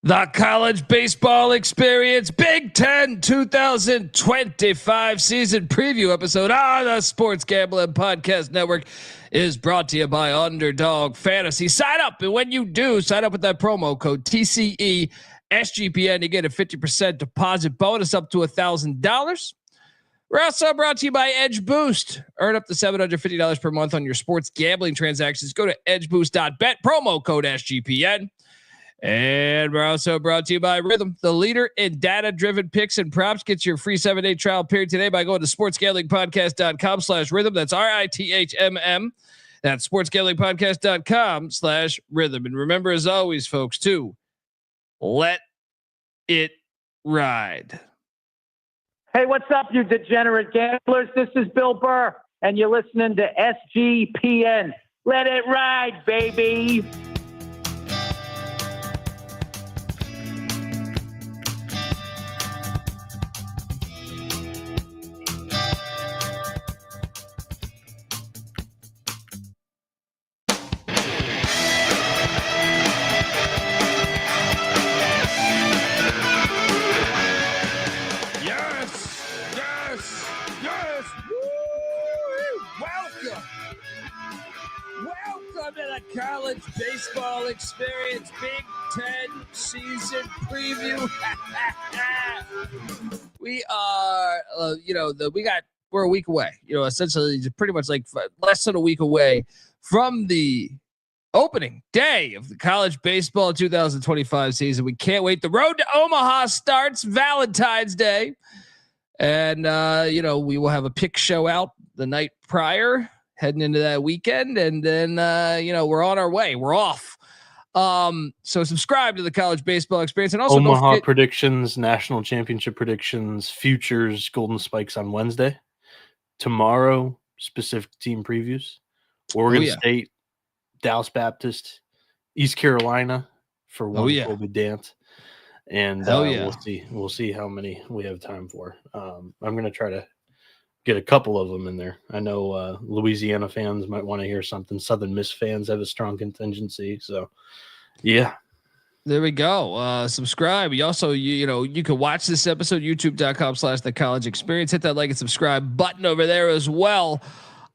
The College Baseball Experience Big Ten 2025 season preview episode on the Sports Gambling Podcast Network is brought to you by Underdog Fantasy. Sign up, and when you do, sign up with that promo code TCE SGPN. You get a 50% deposit bonus up to $1,000. We're also brought to you by Edge Boost. Earn up to $750 per month on your sports gambling transactions. Go to edgeboost.bet, promo code SGPN. And we're also brought to you by Rhythm, the leader in data-driven picks and props. Get your free 7-day trial period today by going to sportsgamblingpodcast.com/rhythm. That's RITHMM. That's sportsgamblingpodcast.com/rhythm. And remember, as always, folks, to let it ride. Hey, what's up, you degenerate gamblers? This is Bill Burr, and you're listening to SGPN. Let it ride, baby. College Baseball Experience Big Ten season preview. We are, we're a week away. Essentially, pretty much like less than a week away from the opening day of the College Baseball 2025 season. We can't wait. The road to Omaha starts Valentine's Day, and we will have a pick show out the night prior, heading into that weekend, and then we're on our way. We're off. So subscribe to the College Baseball Experience, and also Omaha predictions, national championship predictions, futures, Golden Spikes on Wednesday. Tomorrow, specific team previews. Oregon State, Dallas Baptist, East Carolina for one. Colby Dant, and we'll see how many we have time for. I'm going to try to get a couple of them in there. I know Louisiana fans might want to hear something. Southern Miss fans have a strong contingency. So, yeah. There we go. Subscribe. You also, you can watch this episode, youtube.com/the college experience. Hit that like and subscribe button over there as well.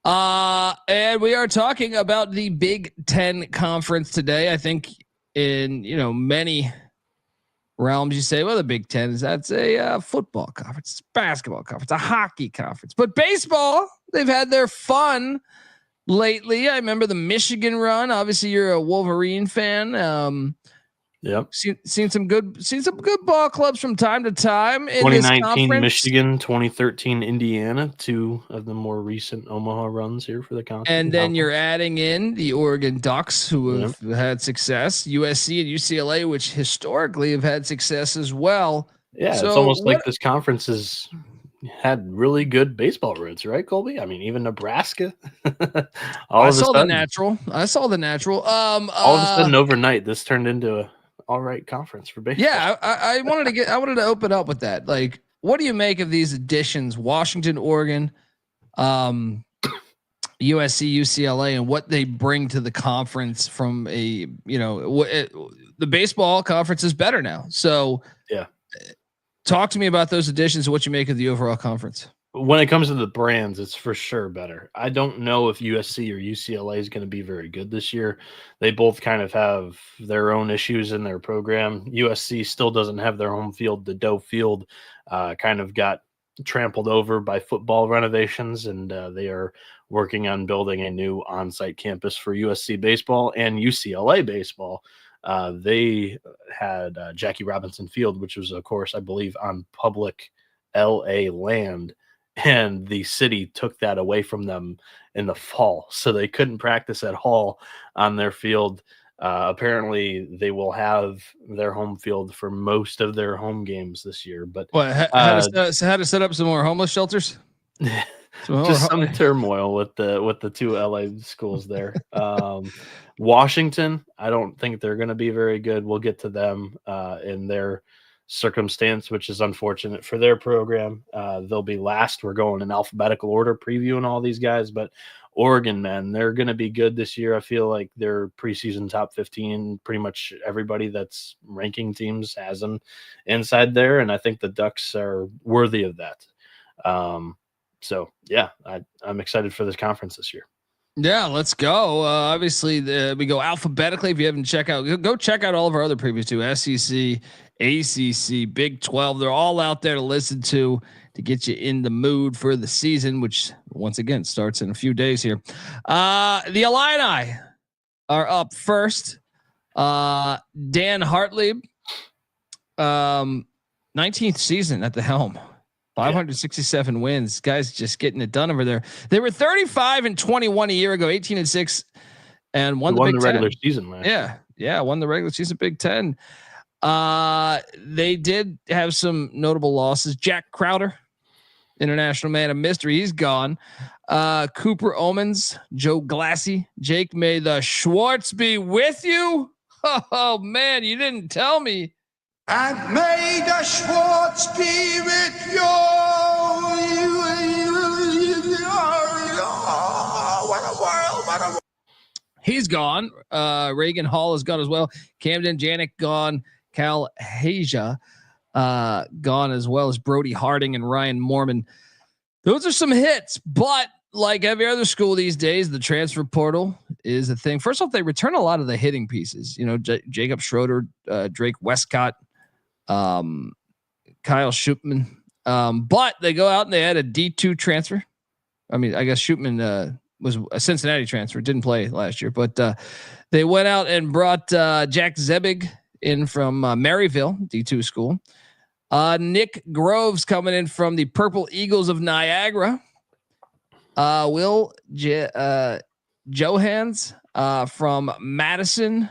And we are talking about the Big Ten Conference today. I think in, many realms, you say, well, the Big Ten that's a football conference, it's a basketball conference, a hockey conference, but baseball, they've had their fun lately. I remember the Michigan run. Obviously, you're a Wolverine fan. Yep. Seen some good ball clubs from time to time. In 2019 Michigan, 2013 Indiana, two of the more recent Omaha runs here for the conference. And then you're adding in the Oregon Ducks, who have had success, USC and UCLA, which historically have had success as well. Yeah, so it's almost like this conference has had really good baseball roots, right, Colby? I mean, even Nebraska. I saw the natural. All of a sudden, overnight, this turned into a all right conference for baseball. Yeah, I wanted to open up with that. Like, what do you make of these additions? Washington, Oregon, USC, UCLA, and what they bring to the conference from the baseball conference is better now. So yeah, talk to me about those additions and what you make of the overall conference. When it comes to the brands, it's for sure better. I don't know if USC or UCLA is going to be very good this year. They both kind of have their own issues in their program. USC still doesn't have their home field. The Doe Field kind of got trampled over by football renovations, and they are working on building a new on-site campus for USC baseball and UCLA baseball. They had Jackie Robinson Field, which was, of course, I believe, on public LA land. And the city took that away from them in the fall, so they couldn't practice at all on their field. Apparently, they will have their home field for most of their home games this year. But how to set up some more homeless shelters? Just some turmoil with the two LA schools there. Washington, I don't think they're going to be very good. We'll get to them in their circumstance, which is unfortunate for their program. They'll be last. We're going in alphabetical order previewing all these guys, but Oregon men, they're going to be good this year. I feel like they're preseason top 15. Pretty much everybody that's ranking teams has them inside there, and I think the Ducks are worthy of that. So yeah, I'm excited for this conference this year. Yeah, let's go. Obviously, we go alphabetically. If you haven't checked out, go check out all of our other previews too. SEC, ACC, Big 12. They're all out there to listen to get you in the mood for the season, which once again starts in a few days here. The Illini are up first. Dan Hartley, 19th season at the helm. 567 wins. Guys just getting it done over there. They were 35-21 a year ago, 18-6, and won the regular season last year. Yeah, won the regular season Big Ten. They did have some notable losses. Jack Crowder, international man of mystery, he's gone. Cooper Omens, Joe Glassy, Jake, may the Schwartz be with you. Oh man, you didn't tell me. And may the Schwartz be with you. What a world, what a world. He's gone. Reagan Hall is gone as well. Camden Janik gone. Cal Haja gone, as well as Brody Harding and Ryan Mormon. Those are some hits, but like every other school these days, the transfer portal is a thing. First off, they return a lot of the hitting pieces. You know, Jacob Schroeder, Drake Westcott, Kyle Schupman. But they go out and they had a D2 transfer. I mean, I guess Schupman was a Cincinnati transfer, didn't play last year, but they went out and brought Jack Zebig in from Maryville D2 school. Nick Groves coming in from the Purple Eagles of Niagara. Will Johans from Madison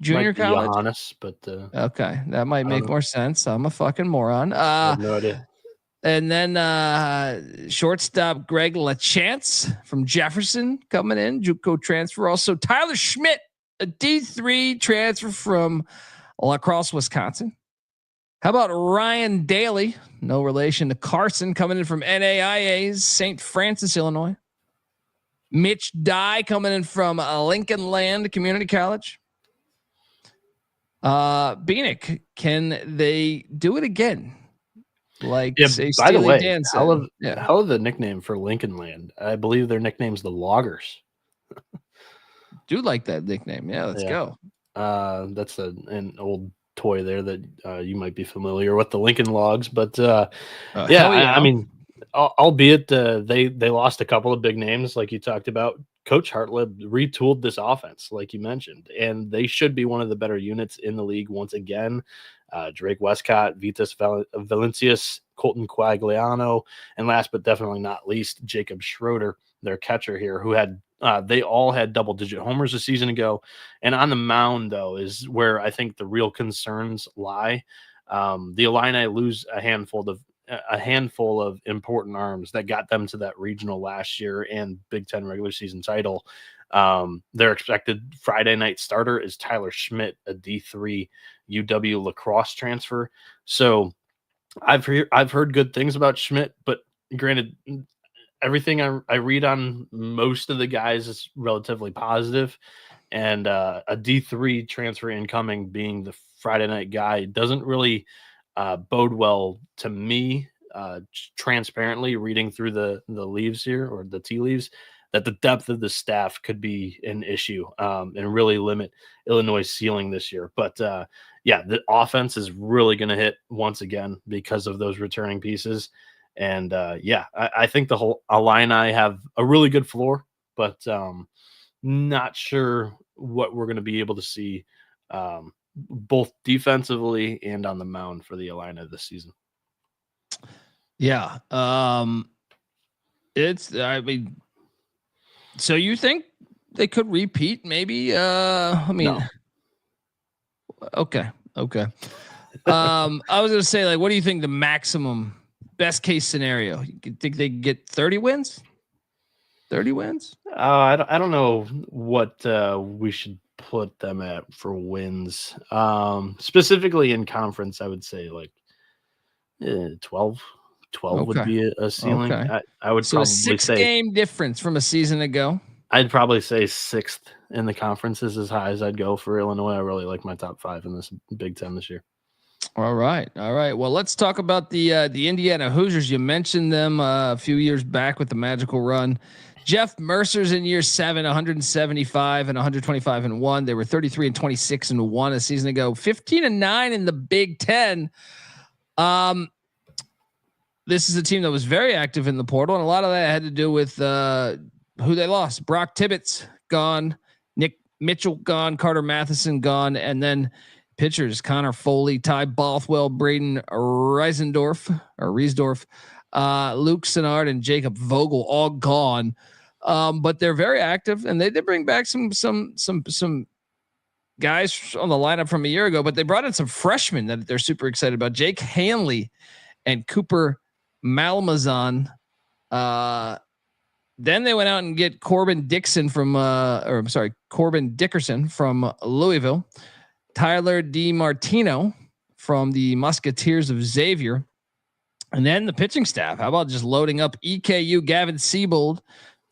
Junior College. Honest, but okay, that might make more sense. I'm a fucking moron. I have no idea. And then shortstop Greg LaChance from Jefferson coming in, JUCO transfer. Also Tyler Schmidt, a D3 transfer from La Crosse, Wisconsin. How about Ryan Daly, no relation to Carson, coming in from NAIA's St. Francis, Illinois. Mitch Dye coming in from Lincoln Land Community College. Bieniek, can they do it again? Like, say, by the way, hell of the nickname for Lincoln Land. I believe their nickname's the Loggers. Do like that nickname. Yeah, let's go. That's an old toy there that you might be familiar with, the Lincoln Logs. But I mean, albeit they lost a couple of big names, like you talked about. Coach Hartleb retooled this offense, like you mentioned, and they should be one of the better units in the league once again. Drake Westcott, Vitas Valencius, Colton Quagliano, and last but definitely not least, Jacob Schroeder, their catcher here, who had they all had double-digit homers a season ago. And on the mound, though, is where I think the real concerns lie. The Illini lose a handful of important arms that got them to that regional last year and Big Ten regular season title. Their expected Friday night starter is Tyler Schmidt, a D3 UW lacrosse transfer. So I've heard good things about Schmidt, but granted, everything I read on most of the guys is relatively positive, and a D3 transfer incoming being the Friday night guy doesn't really bode well to me. Transparently reading through the leaves here, or the tea leaves, that the depth of the staff could be an issue and really limit Illinois' ceiling this year. But the offense is really going to hit once again because of those returning pieces. And I think the whole Illini have a really good floor, but not sure what we're going to be able to see both defensively and on the mound for the Illini this season. Yeah. So you think they could repeat maybe? No. Okay. I was going to say, like, what do you think the maximum best case scenario? You think they get 30 wins? 30 wins? I don't know what we should put them at for wins. Specifically in conference, I would say like 12 12 would be a ceiling. Okay. I would So probably a 6-game difference from a season ago. I'd probably say 6th in the conference is as high as I'd go for Illinois. I really like my top 5 in this Big Ten this year. All right. Well, let's talk about the Indiana Hoosiers. You mentioned them a few years back with the magical run. Jeff Mercer's in year 7, 175 and 125-1. They were 33-26-1 a season ago. 15-9 in the Big Ten. This is a team that was very active in the portal, and a lot of that had to do with who they lost. Brock Tibbetts gone, Nick Mitchell gone, Carter Matheson gone, and then pitchers Connor Foley, Ty Bothwell, Braden Riesdorf, Luke Sinnard, and Jacob Vogel all gone. But they're very active, and they did bring back some guys on the lineup from a year ago. But they brought in some freshmen that they're super excited about: Jake Hanley and Cooper Malmazan. Then they went out and get Corbin Dickerson from Louisville, Tyler DiMartino from the Musketeers of Xavier, and then the pitching staff. How about just loading up EKU? Gavin Siebold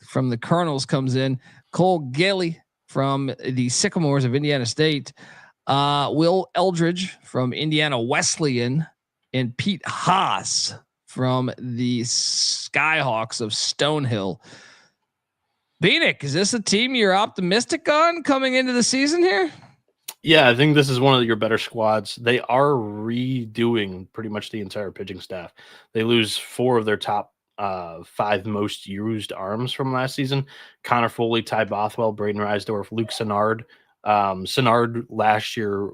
from the Colonels comes in, Cole Gilly from the Sycamores of Indiana State, Will Eldridge from Indiana Wesleyan, and Pete Haas from the Skyhawks of Stonehill. Bieniek, is this a team you're optimistic on coming into the season here? Yeah, I think this is one of your better squads. They are redoing pretty much the entire pitching staff. They lose 4 of their top 5 most used arms from last season: Connor Foley, Ty Bothwell, Braden Riesdorf, Luke Sinnard. Sinnard last year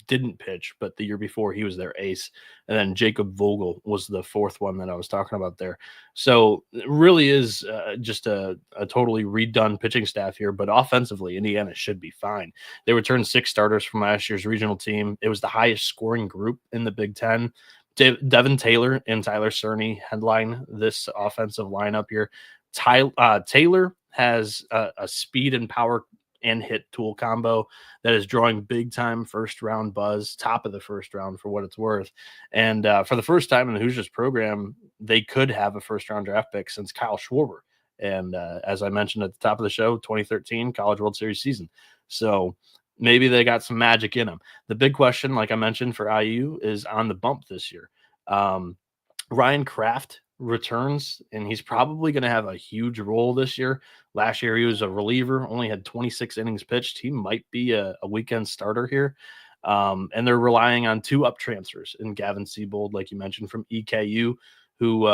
didn't pitch, but the year before he was their ace. And then Jacob Vogel was the 4th one that I was talking about there. So it really is just a totally redone pitching staff here, but offensively, Indiana should be fine. They returned 6 starters from last year's regional team. It was the highest scoring group in the Big Ten. Devin Taylor and Tyler Cerny headline this offensive lineup here. Taylor has a speed and power and hit tool combo that is drawing big time first round buzz, top of the first round for what it's worth. And for the first time in the Hoosiers program, they could have a first round draft pick since Kyle Schwarber. And as I mentioned at the top of the show, 2013 College World Series season. So maybe they got some magic in them. The big question, like I mentioned for IU, is on the bump this year. Ryan Kraft returns, and he's probably going to have a huge role this year. Last year, he was a reliever, only had 26 innings pitched. He might be a weekend starter here. And they're relying on 2 up transfers in Gavin Siebold, like you mentioned, from EKU, who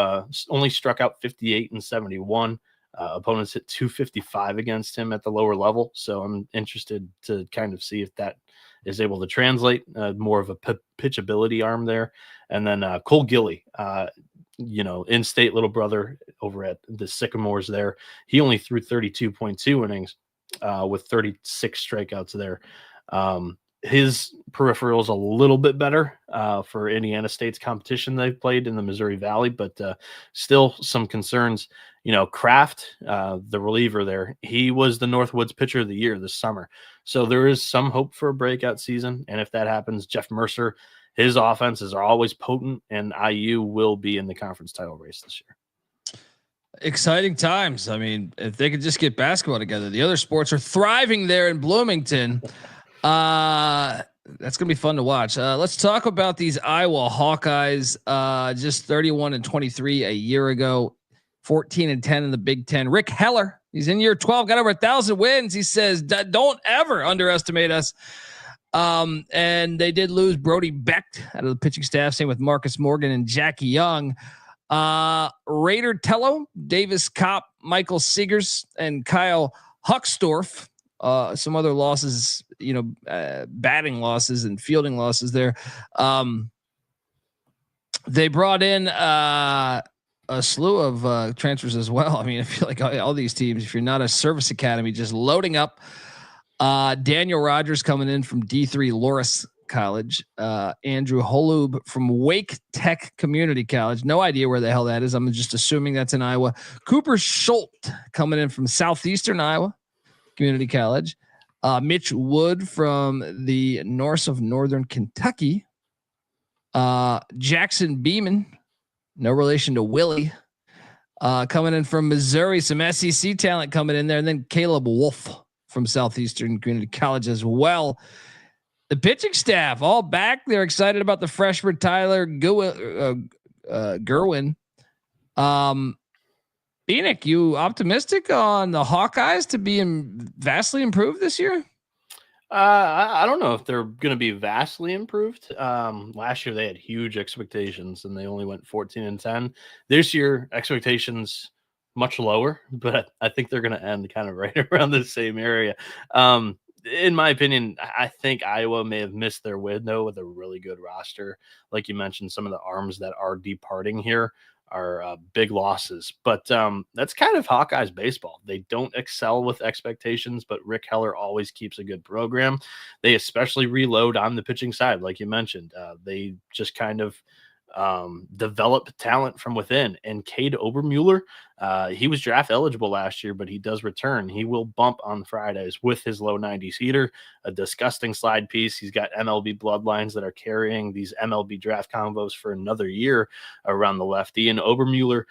only struck out 58 and 71. Opponents hit 255 against him at the lower level. So I'm interested to kind of see if that is able to translate more of a pitchability arm there. And then Cole Gilly, in-state little brother over at the Sycamores there. He only threw 32.2 innings with 36 strikeouts there. His peripheral is a little bit better for Indiana State's competition they've played in the Missouri Valley, but still some concerns. Kraft, the reliever there, he was the Northwoods Pitcher of the Year this summer. So there is some hope for a breakout season. And if that happens, Jeff Mercer, his offenses are always potent, and IU will be in the conference title race this year. Exciting times. I mean, if they could just get basketball together, the other sports are thriving there in Bloomington. That's gonna be fun to watch. Let's talk about these Iowa Hawkeyes. Just 31-23 a year ago, 14-10 in the Big Ten. Rick Heller, he's in year 12, got over 1,000 wins. He says, "Don't ever underestimate us." And they did lose Brody Becht out of the pitching staff. Same with Marcus Morgan and Jackie Young. Raider Tello, Davis Kopp, Michael Seegers, and Kyle Huckstorf. Some other losses, batting losses and fielding losses there. They brought in a slew of transfers as well. I mean, I feel like all these teams, if you're not a service academy, just loading up. Daniel Rogers coming in from D3 Loras College. Andrew Holub from Wake Tech Community College. No idea where the hell that is. I'm just assuming that's in Iowa. Cooper Schultz coming in from Southeastern Iowa Community College. Mitch Wood from the Norse of Northern Kentucky. Jackson Beeman No relation to Willie. Coming in from Missouri, some SEC talent coming in there, and then Caleb Wolf from Southeastern Community College as well. The pitching staff all back. They're excited about the freshman Tyler Gerwin. Bieniek, you optimistic on the Hawkeyes to be vastly improved this year? I don't know if they're going to be vastly improved. Last year they had huge expectations and they only went 14-10. This year expectations much lower, but I think they're going to end kind of right around the same area. In my opinion, I think Iowa may have missed their window with a really good roster. Like you mentioned, some of the arms that are departing here are big losses, but that's kind of Hawkeyes baseball. They don't excel with expectations, but Rick Heller always keeps a good program. They especially reload on the pitching side. Like you mentioned, they just kind of develop talent from within. And Cade Obermuller, he was draft eligible last year, but he does return. He will bump on Fridays with his low 90s heater, a disgusting slide piece. He's got MLB bloodlines that are carrying these MLB draft combos for another year around the lefty. And Obermuller,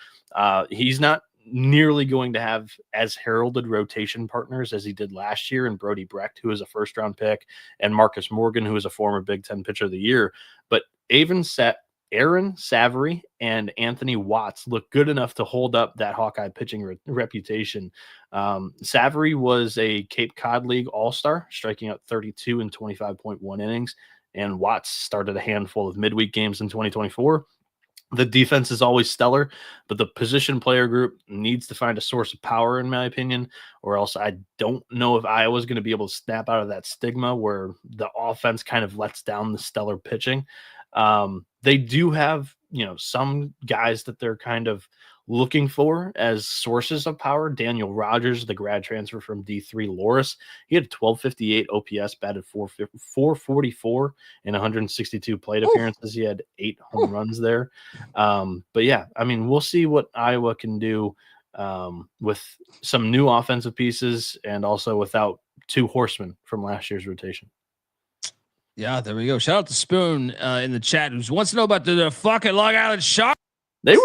he's not nearly going to have as heralded rotation partners as he did last year, and Brody Brecht, who is a first-round pick, and Marcus Morgan, who is a former Big Ten pitcher of the year. But Aaron Savary and Anthony Watts look good enough to hold up that Hawkeye pitching reputation. Savary was a Cape Cod League All-Star, striking out 32 in 25.1 innings, and Watts started a handful of midweek games in 2024. The defense is always stellar, but the position player group needs to find a source of power, in my opinion, or else I don't know if Iowa's going to be able to snap out of that stigma where the offense kind of lets down the stellar pitching. They do have, some guys that they're kind of looking for as sources of power. Daniel Rogers, the grad transfer from D3 Loras, he had 1258 OPS, batted 444 in 162 plate appearances. He had 8 home runs there. But yeah, I mean, we'll see what Iowa can do with some new offensive pieces and also without 2 horsemen from last year's rotation. Yeah, there we go. Shout out to Spoon in the chat who wants to know about the fucking Long Island Sharks. They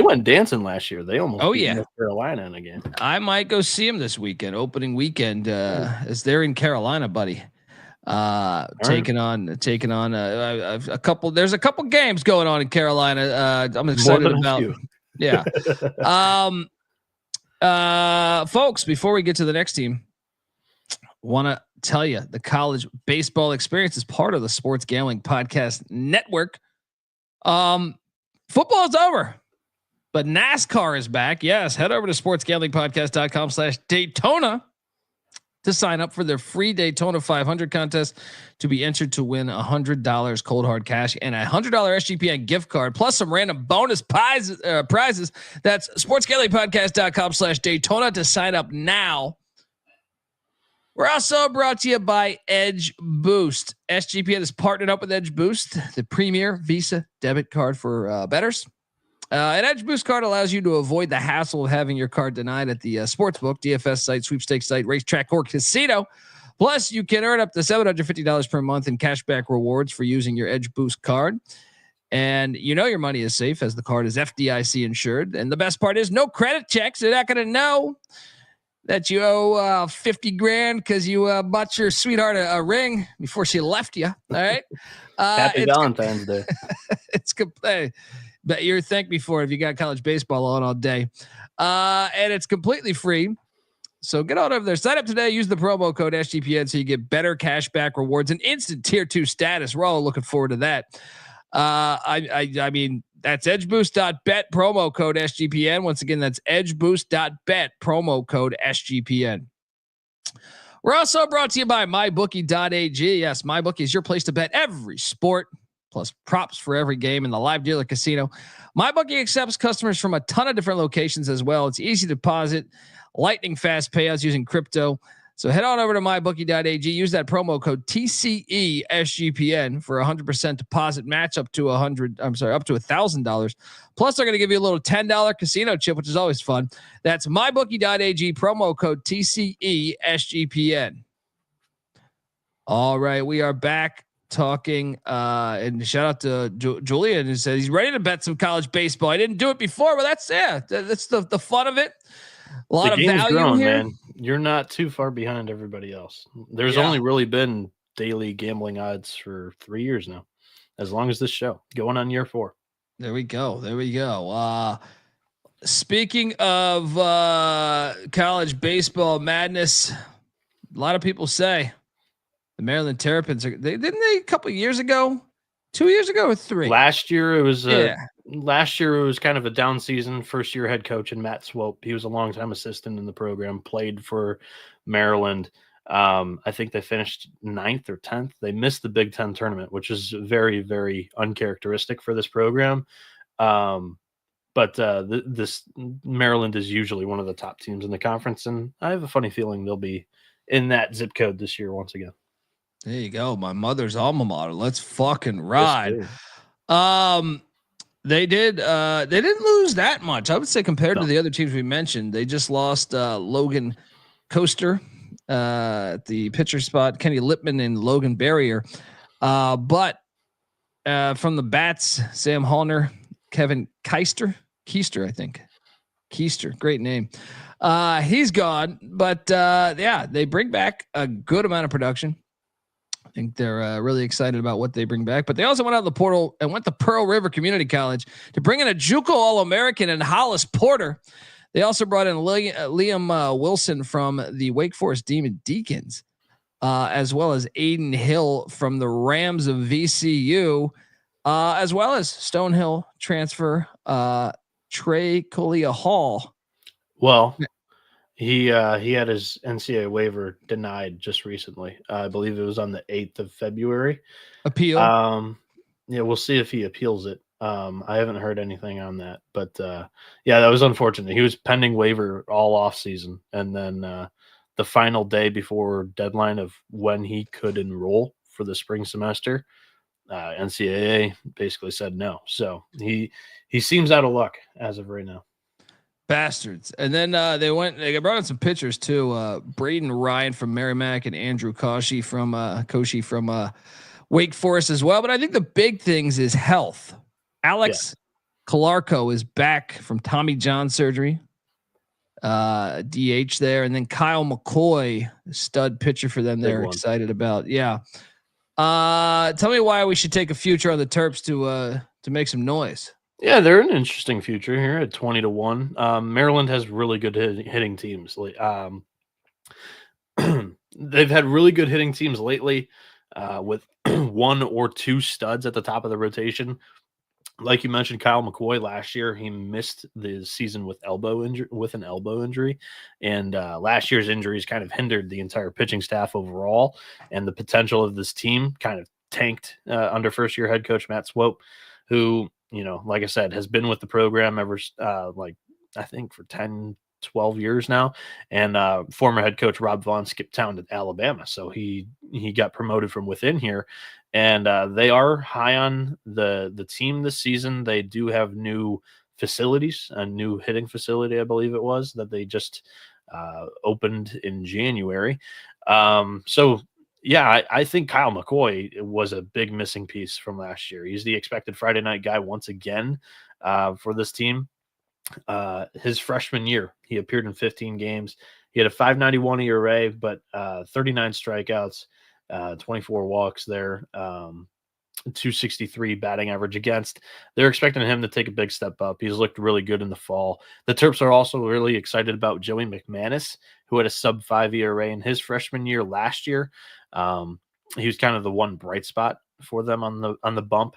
went dancing last year. They almost beat North Carolina in a game. I might go see them this weekend, opening weekend, as they're in Carolina, buddy. Taking on a couple. There's a couple games going on in Carolina. I'm excited about. Yeah. Folks, before we get to the next team, want to tell you the college baseball experience is part of the Sports Gambling Podcast Network. Football is over, but NASCAR is back. Yes. Head over to sportsgamblingpodcast.com/Daytona to sign up for their free Daytona 500 contest to be entered to win $100 cold hard cash and a $100 SGPN gift card, plus some random bonus prizes. That's sportsgamblingpodcast.com/Daytona to sign up now. We're also brought to you by Edge Boost. SGPN has partnered up with Edge Boost, the premier Visa debit card for bettors. An Edge Boost card allows you to avoid the hassle of having your card denied at the sportsbook, DFS site, sweepstakes site, racetrack, or casino. Plus, you can earn up to $750 per month in cashback rewards for using your Edge Boost card. And your money is safe as the card is FDIC insured. And the best part is no credit checks. They're not going to know that you owe 50 grand because you bought your sweetheart a ring before she left you. All right. Happy Valentine's Day. It's complete. Bet you're thank me for it if you got college baseball on all day. And it's completely free. So get on over there. Sign up today. Use the promo code SGPN so you get better cashback rewards and instant tier 2 status. We're all looking forward to that. I mean, that's edgeboost.bet, promo code SGPN. Once again, that's edgeboost.bet, promo code SGPN. We're also brought to you by mybookie.ag. Yes, MyBookie is your place to bet every sport, plus props for every game in the live dealer casino. MyBookie accepts customers from a ton of different locations as well. It's easy to deposit, lightning fast payouts using crypto. So head on over to mybookie.ag. Use that promo code TCESGPN for 100% deposit match up to $1,000. Plus, they're going to give you a little $10 casino chip, which is always fun. That's mybookie.ag, promo code TCESGPN. All right, we are back talking, and shout out to Julian, who said he's ready to bet some college baseball. I didn't do it before, but that's the fun of it. A lot of value growing, here. Man. You're not too far behind everybody else. There's Yeah. only really been daily gambling odds for 3 years now, as long as this show, going on year 4. There we go. Speaking of college baseball madness, a lot of people say the Maryland Terrapins didn't they a couple of years ago, 2 years ago or 3? Last year it was kind of a down season. First year head coach and Matt Swope. He was a longtime assistant in the program, played for Maryland. I think they finished 9th or 10th. They missed the Big Ten tournament, which is very, very uncharacteristic for this program. But this Maryland is usually one of the top teams in the conference, and I have a funny feeling they'll be in that zip code this year once again. There you go. My mother's alma mater. Let's fucking ride. They didn't lose that much. I would say compared to the other teams we mentioned, they just lost Logan Coaster at the pitcher spot, Kenny Lippman and Logan Barrier. But from the bats, Sam Hallner, Kevin Keister, I think. Keister, great name. He's gone, but they bring back a good amount of production. I think they're really excited about what they bring back, but they also went out in the portal and went to Pearl River Community College to bring in a JUCO All-American and Hollis Porter. They also brought in Liam Wilson from the Wake Forest Demon Deacons, as well as Aiden Hill from the Rams of VCU, as well as Stonehill transfer Trey Colia Hall. Well, he had his NCAA waiver denied just recently. I believe it was on the 8th of February. Appeal. We'll see if he appeals it. I haven't heard anything on that, but that was unfortunate. He was pending waiver all off season, and then the final day before deadline of when he could enroll for the spring semester, NCAA basically said no. So he seems out of luck as of right now. Bastards. And then they brought in some pitchers too. Braden Ryan from Merrimack and Andrew Koshy from Wake Forest as well. But I think the big things is health. Alex Calarco is back from Tommy John surgery. DH there. And then Kyle McCoy, stud pitcher for them. They're excited about. Yeah. Tell me why we should take a future on the Terps to make some noise. Yeah, they're an interesting future here at 20-1. Maryland has really good hitting teams. They've had really good hitting teams lately with 1 or 2 studs at the top of the rotation. Like you mentioned, Kyle McCoy last year, he missed the season with an elbow injury. And last year's injuries kind of hindered the entire pitching staff overall. And the potential of this team kind of tanked under first-year head coach Matt Swope, who, like I said, has been with the program ever I think for 10, 12 years now. And former head coach Rob Vaughn skipped town to Alabama. So he got promoted from within here. And they are high on the team this season. They do have new facilities, a new hitting facility, I believe it was, that they just opened in January. I think Kyle McCoy was a big missing piece from last year. He's the expected Friday night guy once again for this team. His freshman year, he appeared in 15 games. He had a 5.91 ERA, but 39 strikeouts, 24 walks there, 263 batting average against. They're expecting him to take a big step up. He's looked really good in the fall. The Terps are also really excited about Joey McManus, who had a sub-5 ERA in his freshman year last year. He was kind of the one bright spot for them on the bump.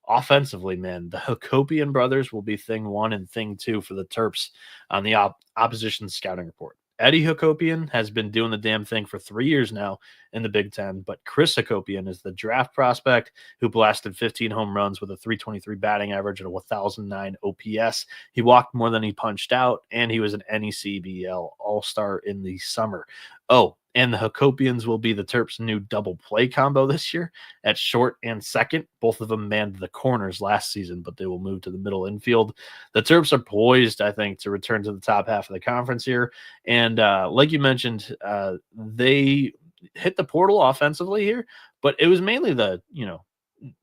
Offensively, man, the Hakopian brothers will be thing 1 and thing 2 for the Terps on the opposition scouting report. Eddie Hakopian has been doing the damn thing for 3 years now in the Big Ten, but Chris Hakopian is the draft prospect who blasted 15 home runs with a 323 batting average and a 1,009 OPS. He walked more than he punched out, and he was an NECBL All-Star in the summer. Oh, and the Hakopians will be the Terps' new double play combo this year at short and second. Both of them manned the corners last season, but they will move to the middle infield. The Terps are poised, I think, to return to the top half of the conference here. And like you mentioned, they hit the portal offensively here, but it was mainly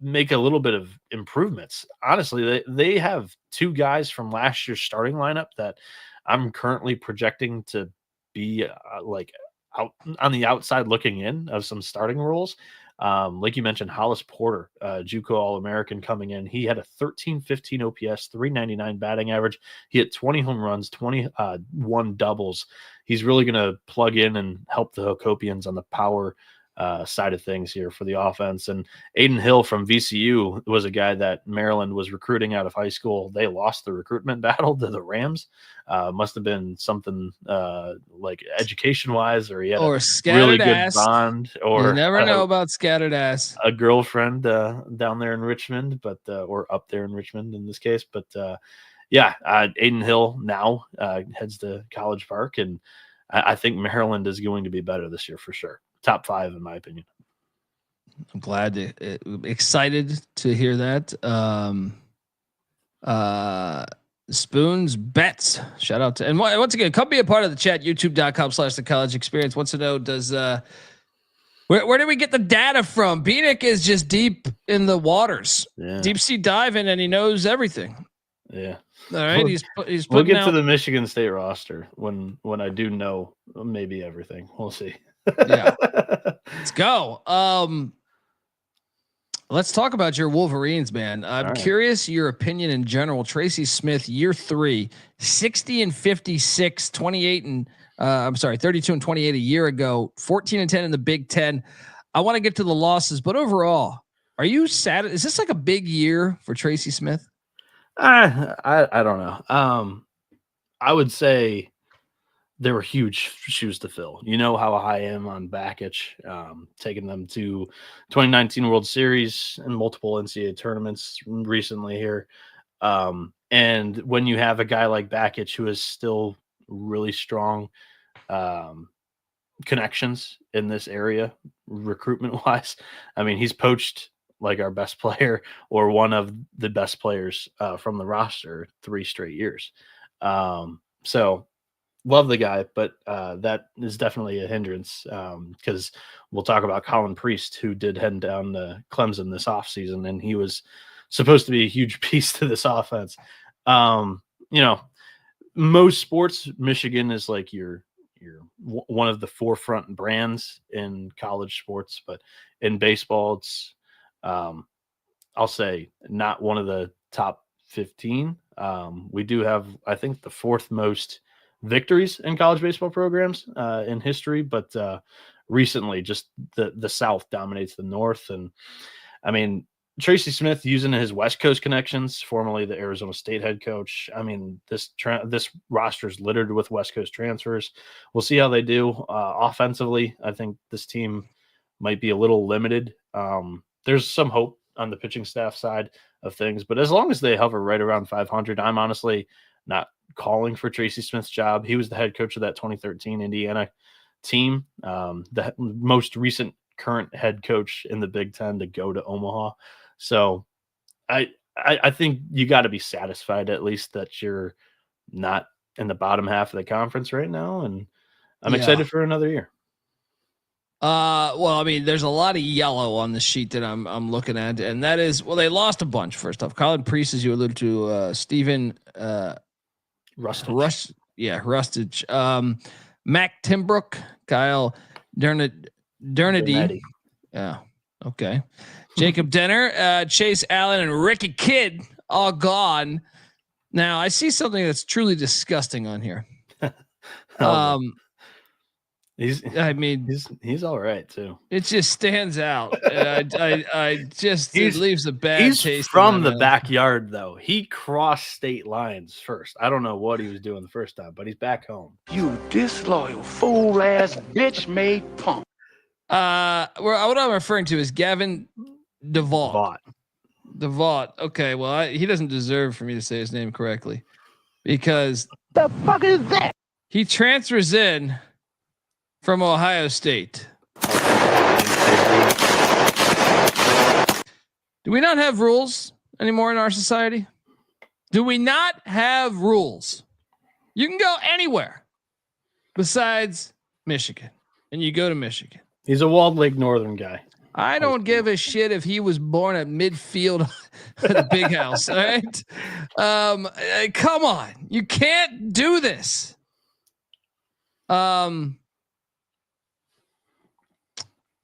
make a little bit of improvements. Honestly, they have two guys from last year's starting lineup that I'm currently projecting to be out on the outside looking in of some starting roles. Like you mentioned, Hollis Porter, JUCO All-American coming in. He had a 13-15 OPS, 399 batting average. He hit 20 home runs, 21 doubles. He's really going to plug in and help the Hokopians on the power side of things here for the offense. And Aiden Hill from VCU was a guy that Maryland was recruiting out of high school. They lost the recruitment battle to the Rams. Must have been something like education-wise, or he had a really good bond, or you never know about scattered ass. A girlfriend down there in Richmond, but or up there in Richmond in this case. But Aiden Hill now heads to College Park, and I think Maryland is going to be better this year for sure. Top 5 in my opinion. I'm glad excited to hear that. Spoons Bets, shout out to, and once again, come be a part of the chat. YouTube.com/the college experience. Wants to know, does where do we get the data from? Bieniek is just deep in the waters, deep sea diving, and he knows everything. Yeah. All right. We'll get to the Michigan State roster when I do know maybe everything. We'll see. Yeah. Let's go. Let's talk about your Wolverines, man. I'm curious your opinion in general. Tracy Smith, year 3, 60-56, 32-28 a year ago, 14-10 in the Big Ten. I want to get to the losses, but overall, are you sad? Is this like a big year for Tracy Smith? I don't know. I would say there were huge shoes to fill. You know how I am on Bakich, taking them to 2019 World Series and multiple NCAA tournaments recently here. And when you have a guy like Bakich who is still really strong connections in this area, recruitment wise, I mean, he's poached like our best player or one of the best players from the roster 3 straight years. So love the guy, but that is definitely a hindrance because we'll talk about Colin Priest, who did head down to Clemson this offseason, and he was supposed to be a huge piece to this offense. Most sports, Michigan is like your one of the forefront brands in college sports, but in baseball, it's I'll say not one of the top 15. We do have, I think, the 4th most victories in college baseball programs in history, but recently just the South dominates the North. And I mean, Tracy Smith using his West Coast connections, formerly the Arizona State head coach. I mean, this roster is littered with West Coast transfers. We'll see how they do offensively. I think this team might be a little limited. There's some hope on the pitching staff side of things, but as long as they hover right around 500, I'm honestly not calling for Tracy Smith's job. He was the head coach of that 2013 Indiana team, the most recent current head coach in the Big Ten to go to Omaha. So I think you got to be satisfied at least that you're not in the bottom half of the conference right now. And I'm excited for another year. Well, I mean, there's a lot of yellow on the sheet that I'm looking at, and that is, well, they lost a bunch. First off, Colin Priest, as you alluded to, Stephen Rustage. Rustage. Mac Timbrook, Kyle Dernedy. Yeah. Okay. Jacob Denner, Chase Allen, and Ricky Kidd all gone. Now I see something that's truly disgusting on here. He's all right too. It just stands out. It leaves a bad taste. He's from the backyard though. He crossed state lines first. I don't know what he was doing the first time, but he's back home. You disloyal fool ass bitch made punk. What I'm referring to is Gavin DeVault. Okay, well, he doesn't deserve for me to say his name correctly because the fuck is that? He transfers in from Ohio State. Do we not have rules anymore in our society? Do we not have rules? You can go anywhere besides Michigan, and you go to Michigan. He's a Walled Lake Northern guy. I don't give a shit if he was born at midfield at the big house. All right. Come on. You can't do this.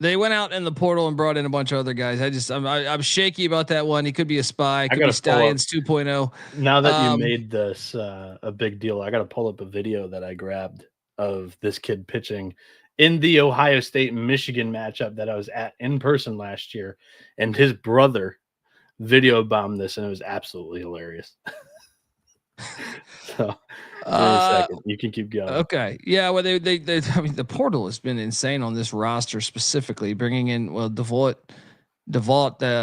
They went out in the portal and brought in a bunch of other guys. I'm shaky about that one. He could be a spy. Could be Stallions 2.0. Now that you made this a big deal, I got to pull up a video that I grabbed of this kid pitching in the Ohio State Michigan matchup that I was at in person last year, and his brother video bombed this, and it was absolutely hilarious. So, in a second, you can keep going. Okay, yeah. Well, they I mean, the portal has been insane on this roster specifically, bringing in DeVault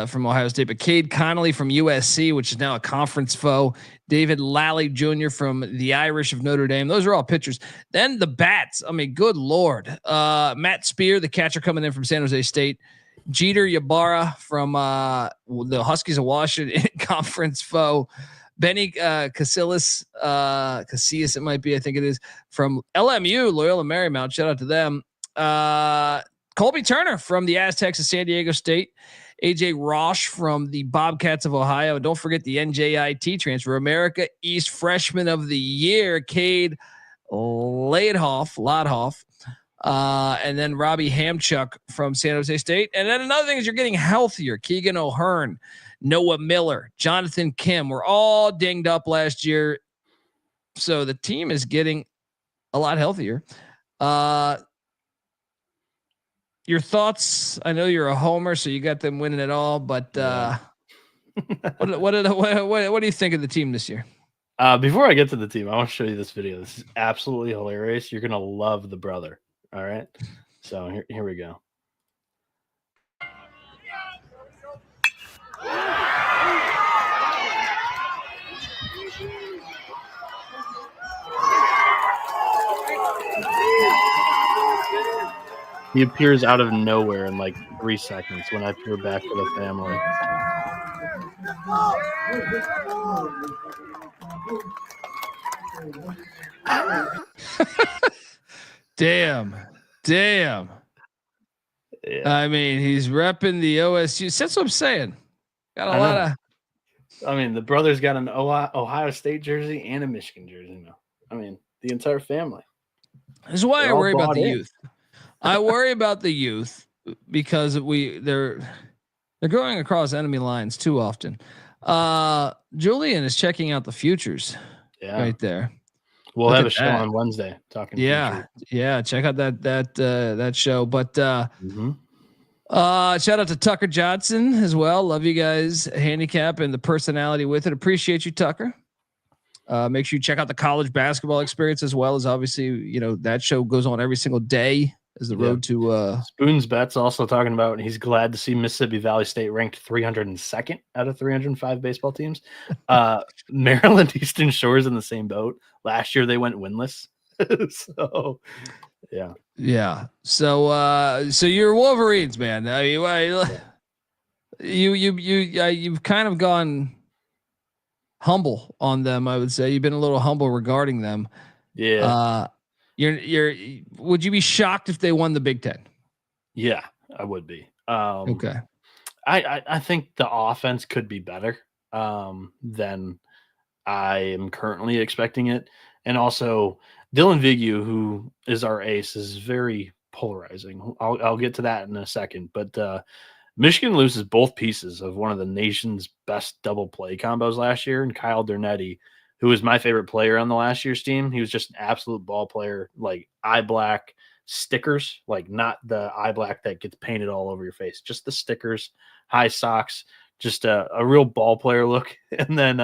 from Ohio State, but Cade Connolly from USC, which is now a conference foe. David Lally Jr. from the Irish of Notre Dame. Those are all pitchers. Then the bats. I mean, good Lord. Matt Spear, the catcher coming in from San Jose State. Jeter Ybarra from the Huskies of Washington, conference foe. Benny Casillas, it might be, I think it is, from LMU, Loyola Marymount. Shout out to them. Colby Turner from the Aztecs of San Diego State. AJ Rosh from the Bobcats of Ohio. Don't forget the NJIT transfer, America East Freshman of the Year, Cade Lodhoff. And then Robbie Hamchuk from San Jose State. And then another thing is you're getting healthier. Keegan O'Hearn, Noah Miller, Jonathan Kim were all dinged up last year. So the team is getting a lot healthier. Your thoughts? I know you're a homer, so you got them winning it all, but what do you think of the team this year? Before I get to the team, I want to show you this video. This is absolutely hilarious. You're going to love the brother. All right. So here we go. He appears out of nowhere in like 3 seconds when I peer back to the family. Damn. Yeah. I mean, he's repping the OSU. That's what I'm saying. Got a lot of. I mean, the brother's got an Ohio State jersey and a Michigan jersey now. I mean, the entire family. This is why I worry about the youth. I worry about the youth because they're going across enemy lines too often. Julian is checking out the futures right there. We'll have a show on Wednesday talking. Yeah. Check out that show. But shout out to Tucker Johnson as well. Love you guys. Handicap and the personality with it. Appreciate you, Tucker. Make sure you check out the college basketball experience as well as obviously, that show goes on every single day as the road to Spoon's Bets also talking about he's glad to see Mississippi Valley State ranked 302nd out of 305 baseball teams. Maryland Eastern Shore's in the same boat. Last year they went winless. So yeah. So you're Wolverines, man. I mean, you've kind of gone humble on them. I would say you've been a little humble regarding them. Yeah. Would you be shocked if they won the Big Ten? Yeah, I would be. Okay. I think the offense could be better than I am currently expecting it. And also Dylan Vigil, who is our ace, is very polarizing. I'll get to that in a second, but Michigan loses both pieces of one of the nation's best double play combos last year, and Kyle Dernetti, who was my favorite player on the last year's team. He was just an absolute ball player, like eye black stickers, like not the eye black that gets painted all over your face, just the stickers, high socks, just a real ball player look. And then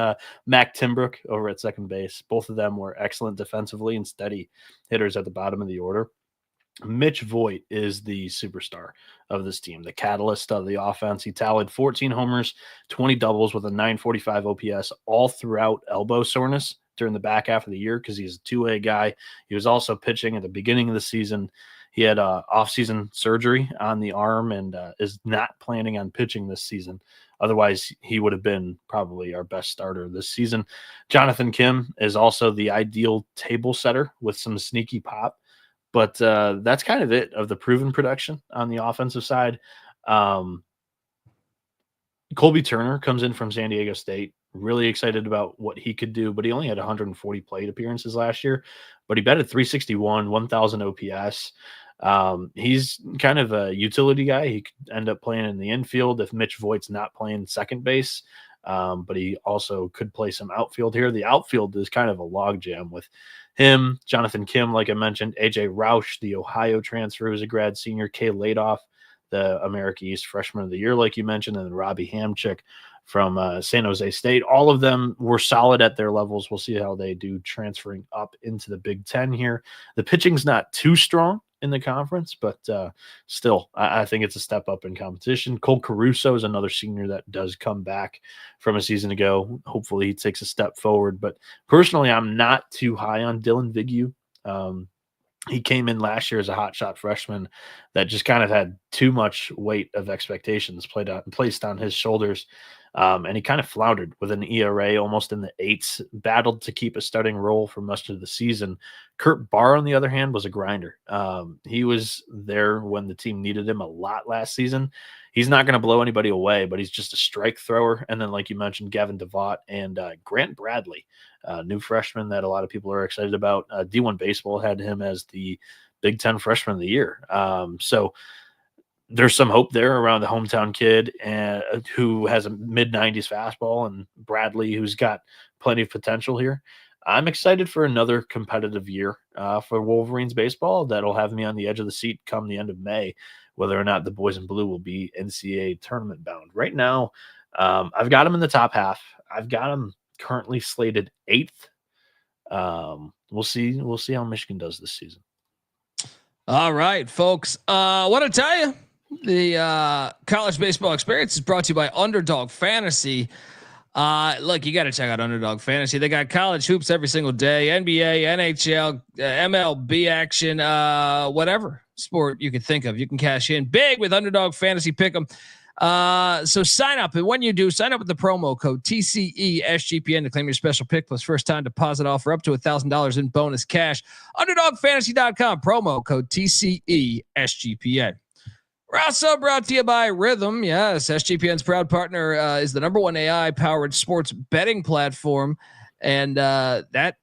Mac Timbrook over at second base. Both of them were excellent defensively and steady hitters at the bottom of the order. Mitch Voigt is the superstar of this team, the catalyst of the offense. He tallied 14 homers, 20 doubles with a 945 OPS all throughout elbow soreness during the back half of the year because he's a two-way guy. He was also pitching at the beginning of the season. He had off-season surgery on the arm and is not planning on pitching this season. Otherwise, he would have been probably our best starter this season. Jonathan Kim is also the ideal table setter with some sneaky pop. But that's kind of it of the proven production on the offensive side. Colby Turner comes in from San Diego State. Really excited about what he could do, but he only had 140 plate appearances last year, but he batted 361, 1,000 OPS. He's kind of a utility guy. He could end up playing in the infield if Mitch Voigt's not playing second base, but he also could play some outfield here. The outfield is kind of a logjam with him, Jonathan Kim, like I mentioned, AJ Roush, the Ohio transfer, who's a grad senior, Kay Ladoff, the America East Freshman of the Year, like you mentioned, and then Robbie Hamchick from San Jose State. All of them were solid at their levels. We'll see how they do transferring up into the Big Ten here. The pitching's not too strong in the conference, but still, I think it's a step up in competition. Cole Caruso is another senior that does come back from a season ago. Hopefully he takes a step forward, but personally, I'm not too high on Dylan Vigneault. He came in last year as a hotshot freshman that just kind of had too much weight of expectations placed on his shoulders. And he kind of floundered with an ERA almost in the 8s, battled to keep a starting role for much of the season. Kurt Barr, on the other hand, was a grinder. He was there when the team needed him a lot last season. He's not going to blow anybody away, but he's just a strike thrower. And then, like you mentioned, Gavin DeVault and Grant Bradley, new freshman that a lot of people are excited about. D1 Baseball had him as the Big Ten Freshman of the Year. So there's some hope there around the hometown kid who has a mid-90s fastball, and Bradley, who's got plenty of potential here. I'm excited for another competitive year for Wolverines baseball that'll have me on the edge of the seat come the end of May, whether or not the boys in blue will be NCAA tournament bound. Right now, I've got them in the top half. I've got them currently slated 8th. We'll see how Michigan does this season. All right, folks. I want to tell you, the college baseball experience is brought to you by Underdog Fantasy. Look, you got to check out Underdog Fantasy. They got college hoops every single day, NBA, NHL, MLB action, whatever sport you can think of. You can cash in big with Underdog Fantasy Pick'em. So sign up, and when you do, sign up with the promo code TCESGPN to claim your special pick plus first time deposit offer up to $1,000 in bonus cash. UnderdogFantasy.com, promo code TCESGPN. We're also brought to you by Rhythm. Yes, SGPN's proud partner is the #1 AI-powered sports betting platform, and that,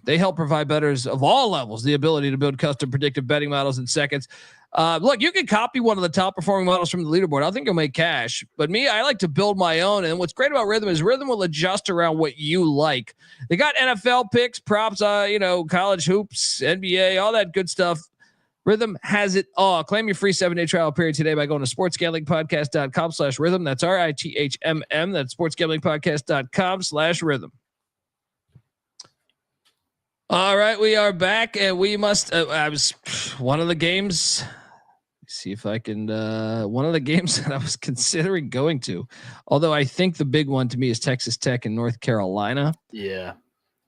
they help provide bettors of all levels the ability to build custom predictive betting models in seconds. Look, you can copy one of the top performing models from the leaderboard. I think you'll make cash, but I like to build my own. And what's great about Rhythm is Rhythm will adjust around what you like. They got NFL picks, props, college hoops, NBA, all that good stuff. Rhythm has it all. Claim your free 7-day trial period today by going to sportsgamblingpodcast.com/rhythm. That's RITHMM. That's sportsgamblingpodcast.com/rhythm. All right, we are back, and we must. I was one of the games. See if I can. One of the games that I was considering going to, although I think the big one to me is Texas Tech and North Carolina. Yeah,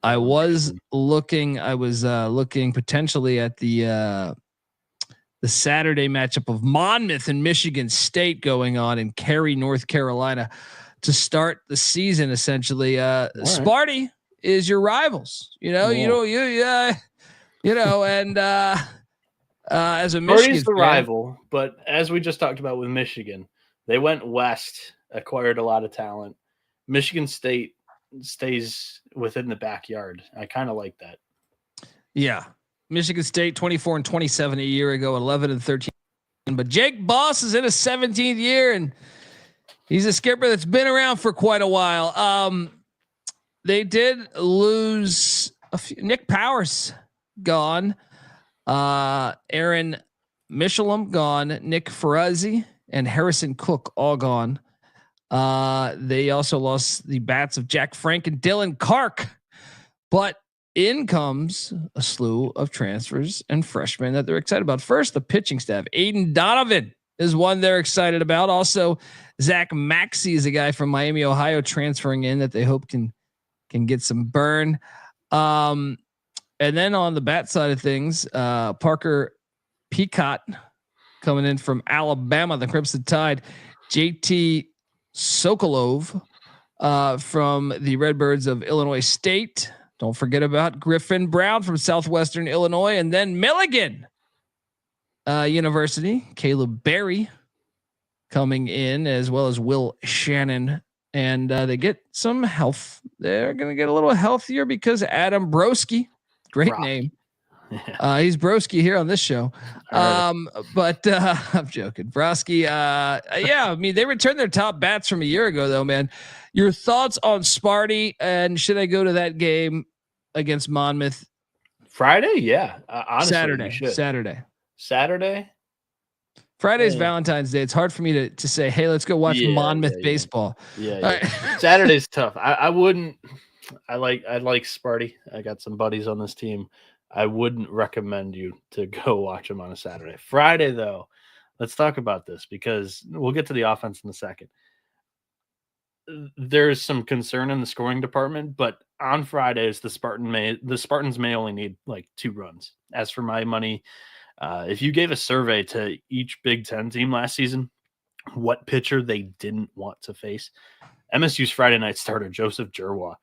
I was looking. I was looking potentially at the Saturday matchup of Monmouth and Michigan State going on in Cary, North Carolina, to start the season. Essentially, Sparty is your rivals. And as a Michigan Sparty's the rival, but as we just talked about with Michigan, they went west, acquired a lot of talent. Michigan State stays within the backyard. I kind of like that. Yeah. Michigan State 24-27 a year ago, 11-13. But Jake Boss is in his 17th year, and he's a skipper that's been around for quite a while. They did lose a few. Nick Powers gone, Aaron Michelem gone, Nick Ferrazzi and Harrison Cook all gone. They also lost the bats of Jack Frank and Dylan Kark, but in comes a slew of transfers and freshmen that they're excited about. First, the pitching staff. Aiden Donovan is one they're excited about. Also, Zach Maxey is a guy from Miami, Ohio, transferring in that they hope can get some burn. And then on the bat side of things, Parker Peacock coming in from Alabama, the Crimson Tide. JT Sokolov from the Redbirds of Illinois State Don't forget about Griffin Brown from Southwestern Illinois, and then Milligan University, Caleb Berry coming in, as well as Will Shannon. And they get some health. They're going to get a little healthier because Adam Broski, great name. He's Broski here on this show. But I'm joking. Broski. Yeah, I mean, they returned their top bats from a year ago, though, man. Your thoughts on Sparty, and should I go to that game against Monmouth Friday? Yeah. Honestly, Saturday. Friday's Valentine's Day. It's hard for me to say, hey, let's go watch Monmouth baseball. Right. Saturday's tough. I wouldn't. I like Sparty. I got some buddies on this team. I wouldn't recommend you to go watch them on a Saturday. Friday, though, let's talk about this because we'll get to the offense in a second. There's some concern in the scoring department, but on Fridays, the Spartans may only need like 2 runs. As for my money, if you gave a survey to each Big Ten team last season, what pitcher they didn't want to face, MSU's Friday night starter, Joseph Jerwa,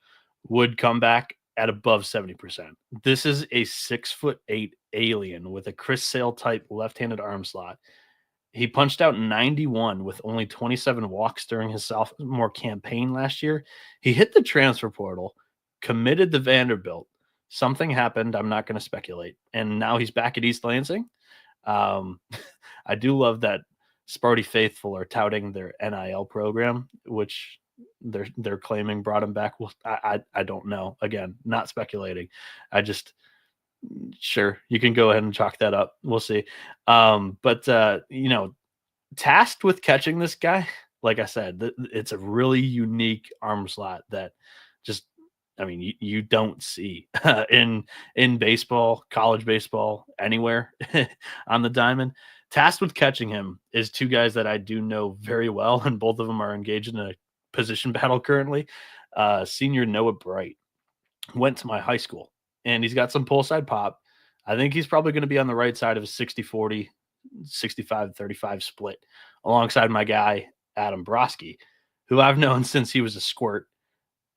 would come back at above 70%. This is a 6'8" alien with a Chris Sale type left-handed arm slot. He punched out 91 with only 27 walks during his sophomore campaign last year. He hit the transfer portal, committed to Vanderbilt. Something happened. I'm not going to speculate. And now he's back at East Lansing. I do love that Sparty faithful are touting their NIL program, which they're claiming brought him back. Well, I don't know. Again, not speculating. Sure, you can go ahead and chalk that up. We'll see. But tasked with catching this guy, like I said, it's a really unique arm slot that you don't see in baseball, college baseball, anywhere on the diamond. Tasked with catching him is 2 guys that I do know very well, and both of them are engaged in a position battle currently. Senior Noah Bright went to my high school, and he's got some pull side pop. I think he's probably going to be on the right side of a 60-40, 65-35 split alongside my guy, Adam Broski, who I've known since he was a squirt,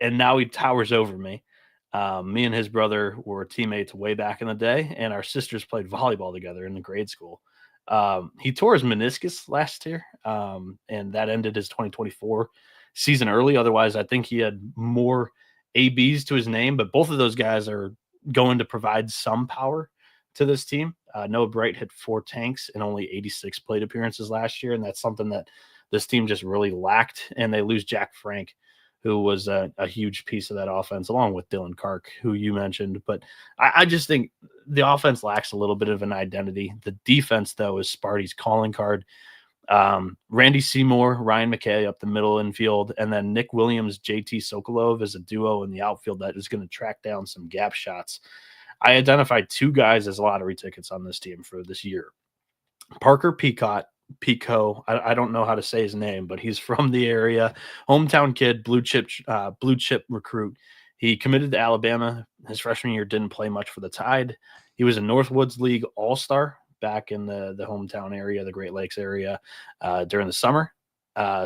and now he towers over me. Me and his brother were teammates way back in the day, and our sisters played volleyball together in the grade school. He tore his meniscus last year, and that ended his 2024 season early. Otherwise, I think he had more ABs to his name, but both of those guys are going to provide some power to this team. Noah Bright hit 4 tanks in only 86 plate appearances last year, and that's something that this team just really lacked. And they lose Jack Frank, who was a huge piece of that offense, along with Dylan Kark, who you mentioned. But I just think the offense lacks a little bit of an identity. The defense, though, is Sparty's calling card. Randy Seymour, Ryan McKay up the middle infield, and then Nick Williams, JT Sokolov as a duo in the outfield that is going to track down some gap shots. I identified 2 guys as lottery tickets on this team for this year. Parker Pico, I don't know how to say his name, but he's from the area, hometown kid, blue chip recruit. He committed to Alabama. His freshman year didn't play much for the Tide. He was a Northwoods League All-Star back in the hometown area, the Great Lakes area, during the summer.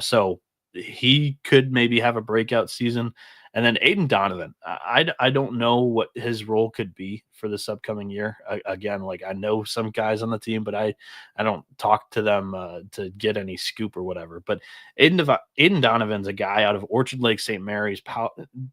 So he could maybe have a breakout season. And then Aiden Donovan, I don't know what his role could be for this upcoming year. Again, like I know some guys on the team, but I don't talk to them to get any scoop or whatever. But Aiden Donovan's a guy out of Orchard Lake St. Mary's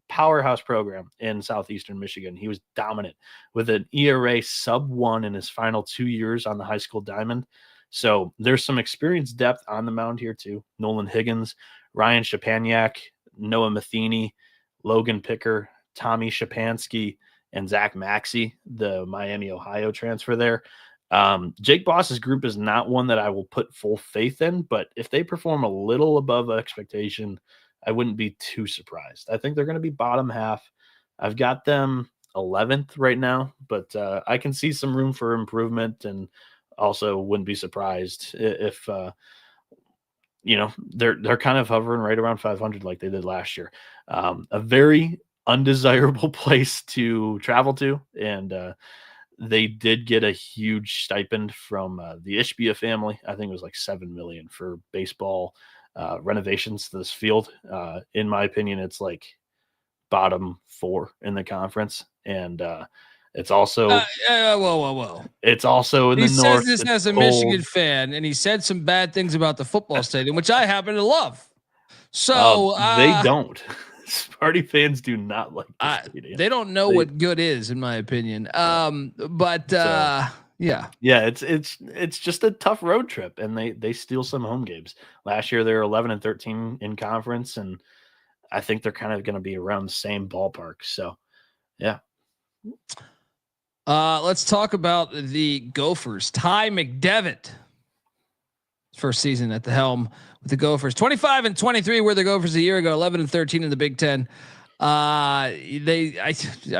powerhouse program in southeastern Michigan. He was dominant with an ERA sub-1 in his final 2 years on the high school diamond. So there's some experience depth on the mound here too. Nolan Higgins, Ryan Shapaniak, Noah Matheny, Logan Picker, Tommy Shapansky, and Zach Maxey, the Miami, Ohio transfer there. Jake Boss's group is not one that I will put full faith in, but if they perform a little above expectation, I wouldn't be too surprised. I think they're going to be bottom half. I've got them 11th right now, but I can see some room for improvement, and also wouldn't be surprised if they're kind of hovering right around 500 like they did last year. A very undesirable place to travel to, and they did get a huge stipend from the Ishbia family. I think it was like $7 million for baseball renovations to this field. In my opinion, it's like bottom 4 in the conference. and it's also whoa. it's also in the north. He says this as a cold. Michigan fan, and he said some bad things about the football stadium, which I happen to love. So they don't. Sparty fans do not like the stadium. They don't know what good is, in my opinion. Yeah, it's just a tough road trip, and they steal some home games. Last year they were 11-13 in conference, and I think they're kind of going to be around the same ballpark. So, yeah. Let's talk about the Gophers. Ty McDevitt, first season at the helm with the Gophers. 25-23 were the Gophers a year ago. 11-13 in the Big Ten. I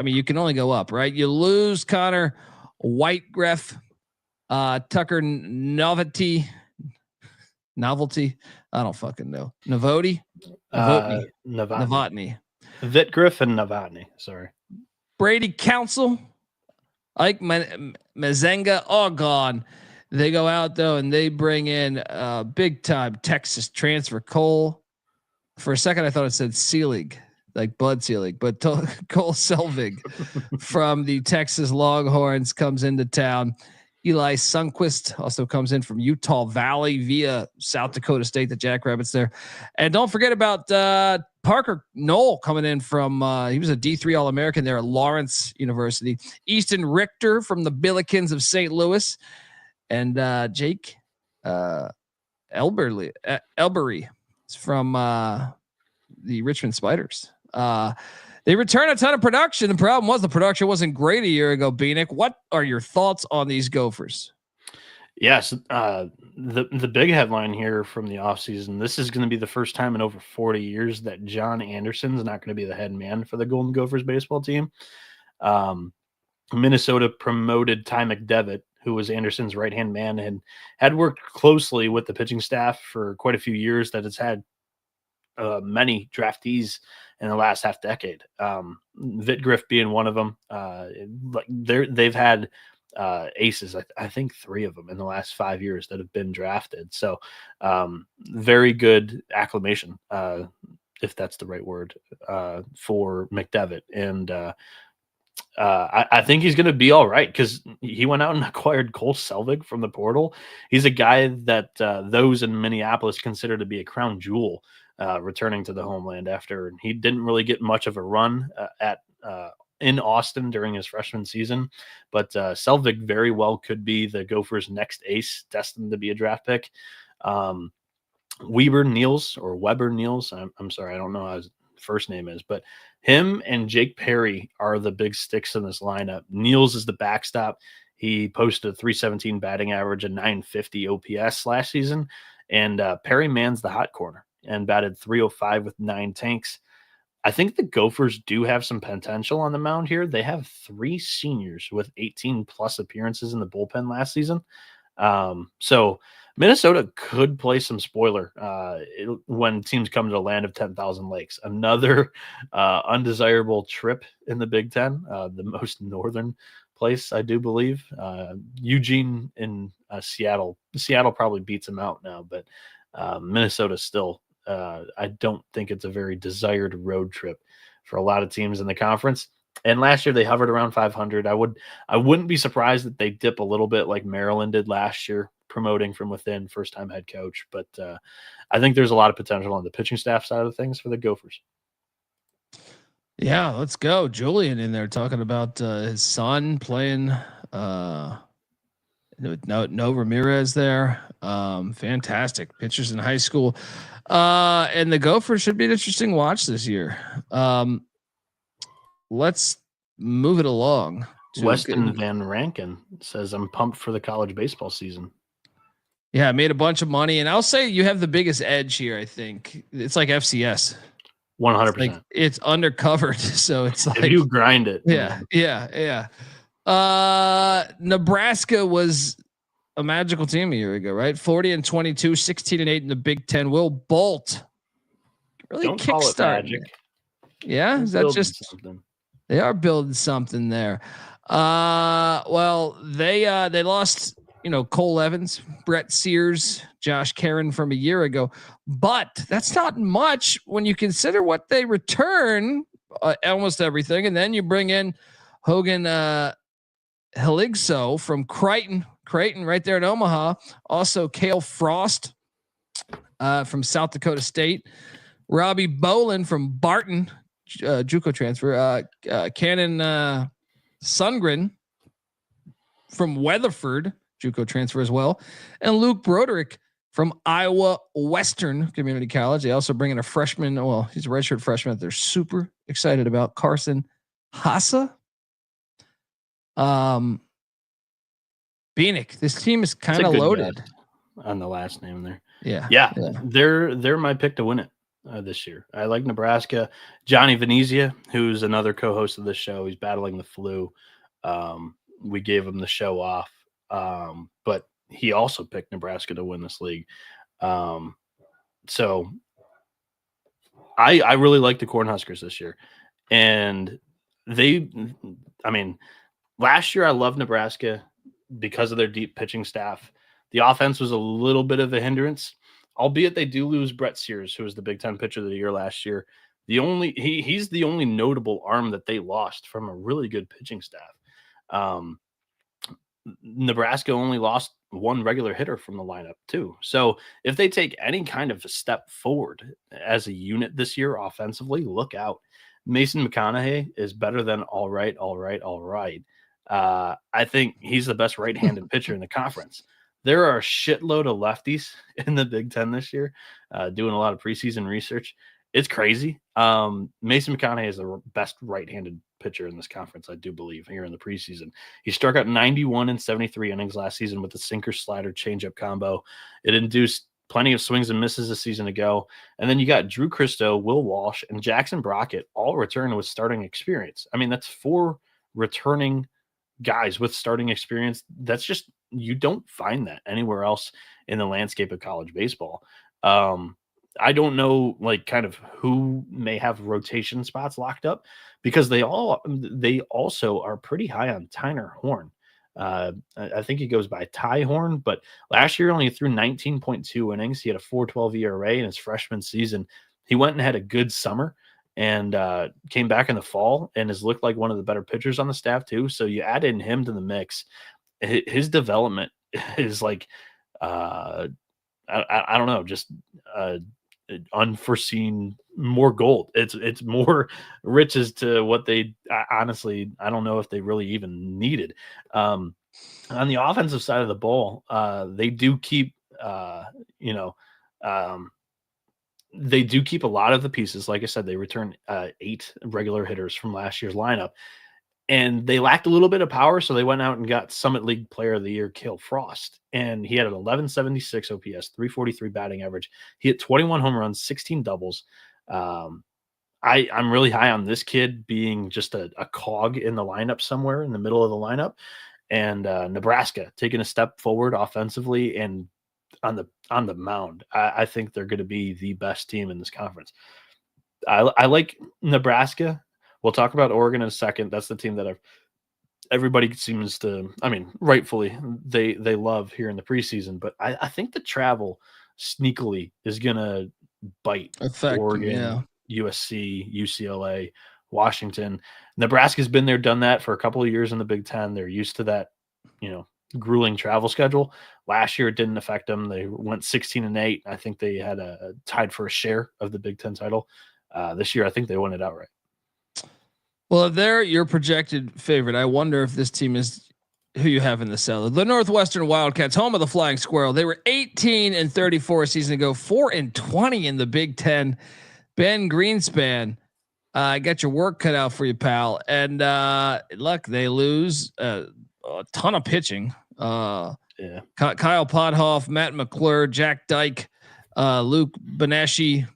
mean, you can only go up, right? You lose Connor Whitegreff, Tucker Novelty. I don't fucking know. Novotny. Vitgriff and Novotny. Sorry. Brady Council, Ike Mazenga, all gone. They go out though, and they bring in big time Texas transfer Cole. For a second, I thought it said Seelig, like Bud Selig, but Cole Selvig from the Texas Longhorns comes into town. Eli Sundquist also comes in from Utah Valley via South Dakota State, the Jackrabbits there. And don't forget about Parker Knoll coming in from, he was a D3 All-American there at Lawrence University. Easton Richter from the Billikens of St. Louis. And Jake Elbery from the Richmond Spiders. They return a ton of production. The problem was the production wasn't great a year ago. Bieniek, what are your thoughts on these Gophers? Yes, the big headline here from the offseason, this is going to be the first time in over 40 years that John Anderson's not going to be the head man for the Golden Gophers baseball team. Minnesota promoted Ty McDevitt, who was Anderson's right-hand man and had worked closely with the pitching staff for quite a few years, that has had many draftees in the last half decade. Vitgriff being one of them. They've had aces, I think 3 of them in the last 5 years that have been drafted. So very good acclamation, if that's the right word, for McDevitt. And I think he's going to be all right, because he went out and acquired Cole Selvig from the portal. He's a guy that those in Minneapolis consider to be a crown jewel, returning to the homeland after he didn't really get much of a run in Austin during his freshman season. But Selvig very well could be the Gophers' next ace, destined to be a draft pick. Weber Niels, I'm sorry, I don't know how his first name is, but him and Jake Perry are the big sticks in this lineup. Niels is the backstop. He posted a .317 batting average and .950 OPS last season. And Perry mans the hot corner and batted .305 with 9 tanks. I think the Gophers do have some potential on the mound here. They have 3 seniors with 18 plus appearances in the bullpen last season. So Minnesota could play some spoiler when teams come to the land of 10,000 lakes. Another undesirable trip in the Big Ten, the most northern place, I do believe. Eugene in Seattle. Seattle probably beats them out now, but Minnesota still, I don't think it's a very desired road trip for a lot of teams in the conference. And last year they hovered around 500. I wouldn't be surprised that they dip a little bit like Maryland did last year, promoting from within, first-time head coach. But I think there's a lot of potential on the pitching staff side of things for the Gophers. Yeah, let's go. Julian in there talking about his son playing. No Ramirez there. Fantastic pitchers in high school. And the Gophers should be an interesting watch this year. Let's move it along. Weston Van Rankin says, I'm pumped for the college baseball season. Yeah, I made a bunch of money, and I'll say you have the biggest edge here. I think it's like FCS. 100%. It's undercovered, so it's like if you grind it. Yeah. Nebraska was a magical team a year ago, right? 40-22, 16-8 in the Big Ten. Will Bolt really kickstart? Yeah, is that just something? They are building something there. Well, they lost, Cole Evans, Brett Sears, Josh Karen from a year ago, but that's not much when you consider what they return, almost everything. And then you bring in Hogan Heligso from Creighton right there in Omaha. Also Cale Frost from South Dakota State. Robbie Bolin from Barton, JUCO transfer. Cannon Sundgren from Weatherford, JUCO transfer as well. And Luke Broderick from Iowa Western Community College. They also bring in a freshman. Well, he's a redshirt freshman that they're super excited about. Carson Hassa. Bieniek. This team is kind of loaded on the last name there. Yeah. They're my pick to win it this year. I like Nebraska. Johnny Venezia, who's another co-host of this show, he's battling the flu. We gave him the show off, but he also picked Nebraska to win this league. So I really like the Cornhuskers this year. And last year I loved Nebraska because of their deep pitching staff. The offense was a little bit of a hindrance, albeit they do lose Brett Sears, who was the Big Ten pitcher of the year last year. He's the only notable arm that they lost from a really good pitching staff. Nebraska only lost one regular hitter from the lineup too. So if they take any kind of a step forward as a unit this year offensively, look out. Mason McConaughey is better than all right. I think he's the best right-handed pitcher in the conference. There are a shitload of lefties in the Big Ten this year, doing a lot of preseason research. It's crazy. Mason McConaughey is the best right-handed pitcher in this conference, I do believe, here in the preseason. He struck out 91 in 73 innings last season with the sinker slider changeup combo. It induced plenty of swings and misses a season ago. And then you got Drew Christo, Will Walsh, and Jackson Brockett all returned with starting experience. I mean, that's 4 returning guys with starting experience. That's just, you don't find that anywhere else in the landscape of college baseball. I don't know, kind of who may have rotation spots locked up, because they also are pretty high on Tyner Horn. I think he goes by Ty Horn, but last year only threw 19.2 innings. He had a 4.12 ERA in his freshman season. He went and had a good summer and came back in the fall and has looked like one of the better pitchers on the staff too. So you add in him to the mix. His development is I don't know, just unforeseen, more gold. It's more riches to what they honestly, I don't know if they really even needed. On the offensive side of the ball, they do keep they do keep a lot of the pieces. Like I said, they returned 8 regular hitters from last year's lineup, and they lacked a little bit of power. So they went out and got Summit League Player of the Year, Cale Frost. And he had an 1176 OPS, 343 batting average. He hit 21 home runs, 16 doubles. I'm really high on this kid being just a cog in the lineup somewhere in the middle of the lineup. And Nebraska taking a step forward offensively and on the mound. I think they're going to be the best team in this conference. I like Nebraska. We'll talk about Oregon in a second. That's the team that everybody seems to, rightfully, they love here in the preseason. But I think the travel sneakily is going to bite Oregon, USC, UCLA, Washington. Nebraska's been there, done that for a couple of years in the Big Ten. They're used to that, grueling travel schedule. Last year, it didn't affect them. They went 16-8. I think they had a tied for a share of the Big Ten title. This year, I think they won it outright. Well, if they're your projected favorite, I wonder if this team is who you have in the cellar. The Northwestern Wildcats, home of the Flying Squirrel. They were 18-34 a season ago, 4-20 in the Big Ten. Ben Greenspan, I got your work cut out for you, pal. And look, they lose a ton of pitching. Kyle Pothoff, Matt McClure, Jack Dyke, Luke Beneshi,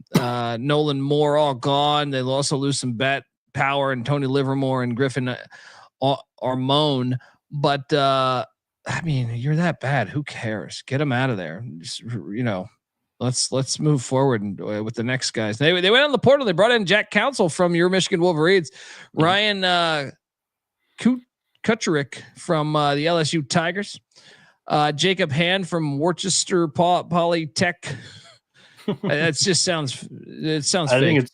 Nolan Moore, all gone. They also lose some bat power and Tony Livermore and Griffin Armone. But you're that bad. Who cares? Get them out of there. Just, let's move forward with the next guys. They went on the portal. They brought in Jack Council from your Michigan Wolverines, Ryan Kucherick from the LSU Tigers, Jacob Hand from Worcester Polytech. It sounds fake.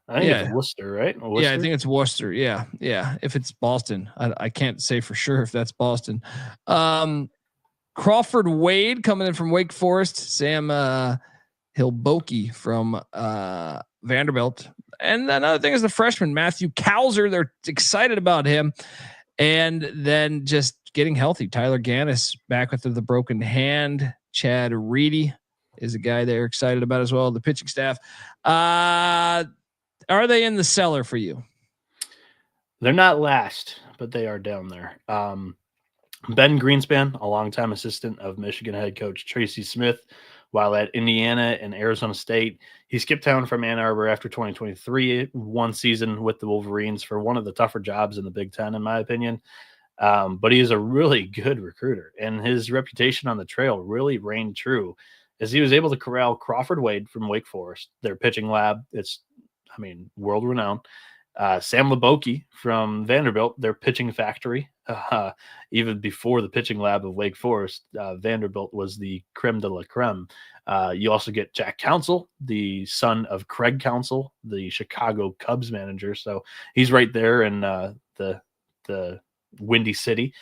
I think it's Worcester, right? Worcester? Yeah, I think it's Worcester. Yeah. If it's Boston, I can't say for sure if that's Boston. Crawford Wade coming in from Wake Forest. Sam Hilboki from Vanderbilt. And another thing is the freshman, Matthew Kauser. They're excited about him. And then just getting healthy. Tyler Gannis back with the broken hand. Chad Reedy is a guy they're excited about as well. The pitching staff. Are they in the cellar for you? They're not last, but they are down there. Ben Greenspan, a longtime assistant of Michigan head coach Tracy Smith, while at Indiana and Arizona State. He skipped town from Ann Arbor after 2023, one season with the Wolverines for one of the tougher jobs in the Big Ten, in my opinion. But he is a really good recruiter, and his reputation on the trail really reigned true as he was able to corral Crawford Wade from Wake Forest, their pitching lab. It's, world renowned. Sam Leboki from Vanderbilt, their pitching factory. Even before the pitching lab of Wake Forest, Vanderbilt was the creme de la creme. You also get Jack Counsell, the son of Craig Counsell, the Chicago Cubs manager. So he's right there in the Windy City.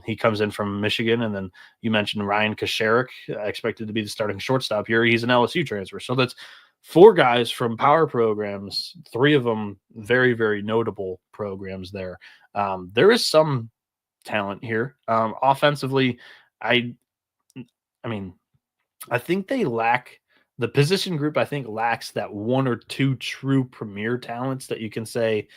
He comes in from Michigan. And then you mentioned Ryan Kasharek, expected to be the starting shortstop here. He's an LSU transfer. So that's 4 guys from power programs, 3 of them very, very notable programs there. There is some talent here. Offensively, I think they lack the position group. I think lacks that 1 or 2 true premier talents that you can say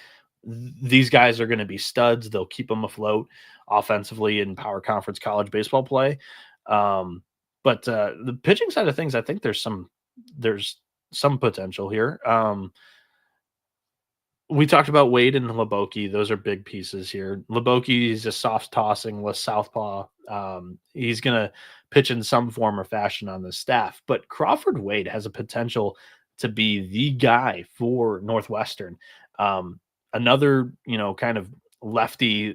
these guys are going to be studs. They'll keep them afloat offensively in power conference college baseball play. But the pitching side of things, I think there's some potential here. We talked about Wade and Leboki. Those are big pieces here. Leboki is a soft tossing with southpaw. He's going to pitch in some form or fashion on the staff, but Crawford Wade has a potential to be the guy for Northwestern. Another, kind of lefty.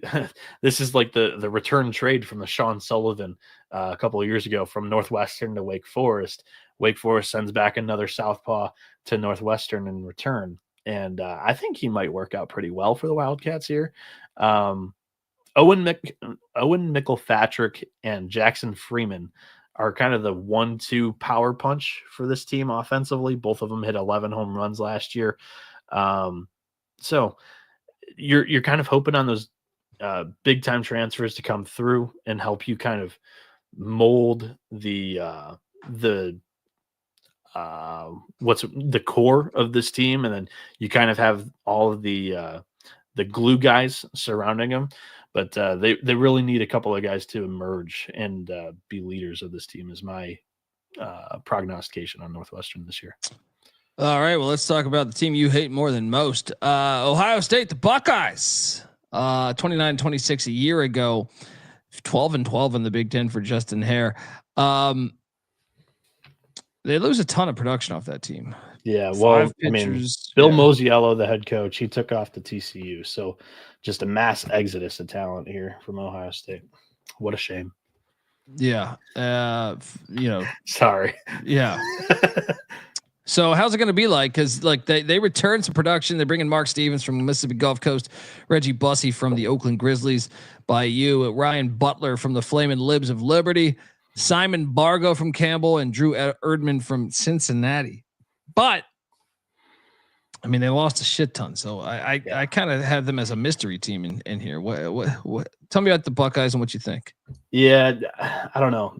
This is like the return trade from the Sean Sullivan a couple of years ago from Northwestern to Wake Forest. Wake Forest sends back another southpaw to Northwestern in return. And I think he might work out pretty well for the Wildcats here. Owen Mickelfatrick and Jackson Freeman are kind of the 1-2 power punch for this team offensively. Both of them hit 11 home runs last year. So you're kind of hoping on those big time transfers to come through and help you kind of mold what's the core of this team, and then you kind of have all of the glue guys surrounding them. But they really need a couple of guys to emerge and be leaders of this team, is my prognostication on Northwestern this year. All right, well, let's talk about the team you hate more than most. Ohio State, the Buckeyes, 29-26 a year ago, 12-12 in the Big Ten for Justin Hare. They lose a ton of production off that team. Yeah, well, Bill Mosiello, the head coach, he took off to TCU. So just a mass exodus of talent here from Ohio State. What a shame. Yeah. Sorry. Yeah. So how's it going to be like? Because they return some production. They bring in Mark Stevens from Mississippi Gulf Coast, Reggie Bussey from the Oakland Grizzlies, Ryan Butler from the Flamin' Libs of Liberty, Simon Bargo from Campbell, and Drew Erdman from Cincinnati. But they lost a shit ton. So I kind of have them as a mystery team in here. What? Tell me about the Buckeyes and what you think. Yeah, I don't know.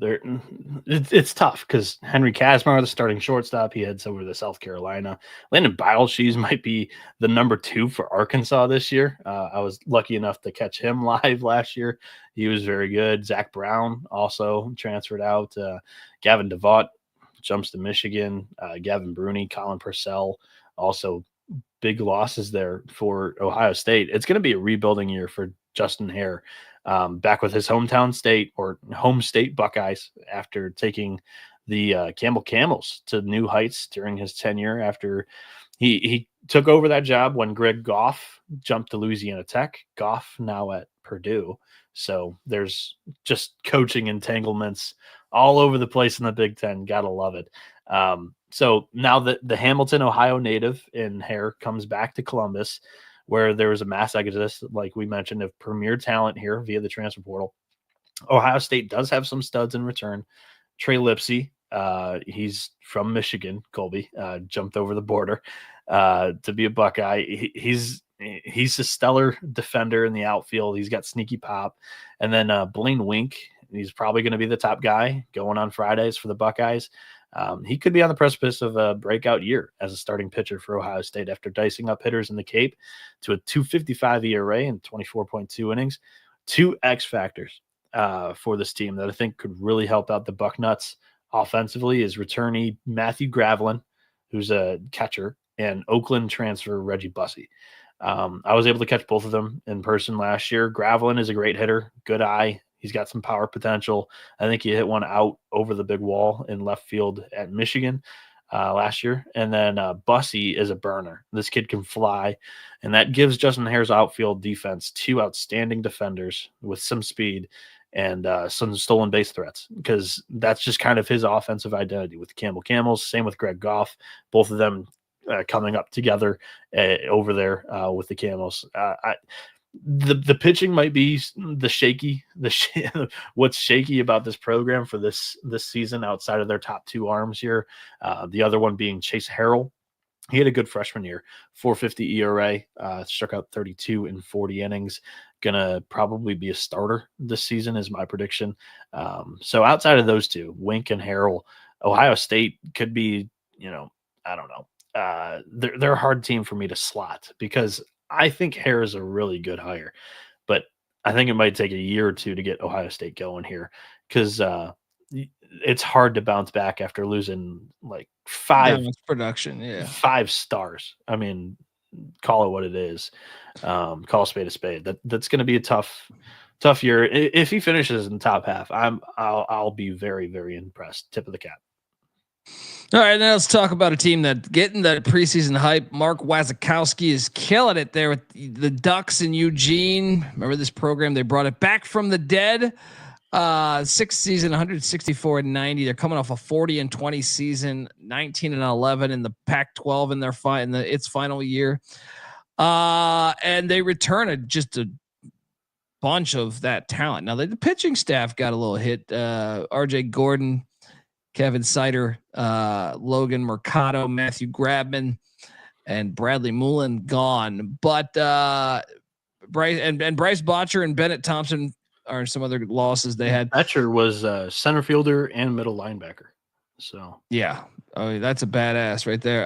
It's tough because Henry Kazmar, the starting shortstop, he heads over to South Carolina. Landon Beilshees might be the number 2 for Arkansas this year. I was lucky enough to catch him live last year. He was very good. Zach Brown also transferred out. Gavin DeVault jumps to Michigan. Gavin Bruni, Colin Purcell, also big losses there for Ohio State. It's going to be a rebuilding year for Justin Hare, back with his hometown state or home state Buckeyes after taking the Campbell Camels to new heights during his tenure. After he took over that job when Greg Goff jumped to Louisiana Tech. Goff now at Purdue. So there's just coaching entanglements all over the place in the Big Ten. Gotta love it. So now that the Hamilton, Ohio native in Hare comes back to Columbus, where there was a mass exodus, like we mentioned, of premier talent here via the transfer portal. Ohio State does have some studs in return. Trey Lipsey, he's from Michigan, Colby, jumped over the border to be a Buckeye. He's a stellar defender in the outfield. He's got sneaky pop. And then Blaine Wink, he's probably going to be the top guy going on Fridays for the Buckeyes. He could be on the precipice of a breakout year as a starting pitcher for Ohio State after dicing up hitters in the Cape to a 2.55 ERA and 24.2 innings. 2 X factors for this team that I think could really help out the Bucknuts offensively is returnee Matthew Gravelin, who's a catcher, and Oakland transfer Reggie Bussey. I was able to catch both of them in person last year. Gravelin is a great hitter, good eye. He's got some power potential. I think he hit one out over the big wall in left field at Michigan last year. And then Bussey is a burner. This kid can fly, and that gives Justin Hare's outfield defense 2 outstanding defenders with some speed and some stolen base threats, because that's just kind of his offensive identity with Campbell Camels. Same with Greg Goff, both of them coming up together over there with the Camels. The pitching might be what's shaky about this program for this season outside of their top 2 arms here. The other one being Chase Harrell. He had a good freshman year, 4.50 ERA, struck out 32 in 40 innings. Gonna probably be a starter this season is my prediction. So outside of those 2, Wink and Harrell, Ohio State could be, I don't know. They're a hard team for me to slot because I think Hare is a really good hire, but I think it might take a year or 2 to get Ohio State going here because it's hard to bounce back after losing like 5 production. 5 stars. I mean, call it what it is. Call a spade a spade. That's going to be a tough year. If he finishes in the top half, I'll be very, very impressed. Tip of the cap. All right, now let's talk about a team that getting that preseason hype. Mark Wasikowski is killing it there with the Ducks in Eugene. Remember this program? They brought it back from the dead. 6th season, 164-90. They're coming off a 40-20 season, 19-11 in the Pac-12 in its final year. And they return just a bunch of that talent. Now the pitching staff got a little hit. RJ Gordon, Kevin Sider, Logan Mercado, Matthew Grabman, and Bradley Mullen gone. But Bryce Botcher and Bennett Thompson are some other losses they had. Botcher was center fielder and middle linebacker. So yeah, that's a badass right there.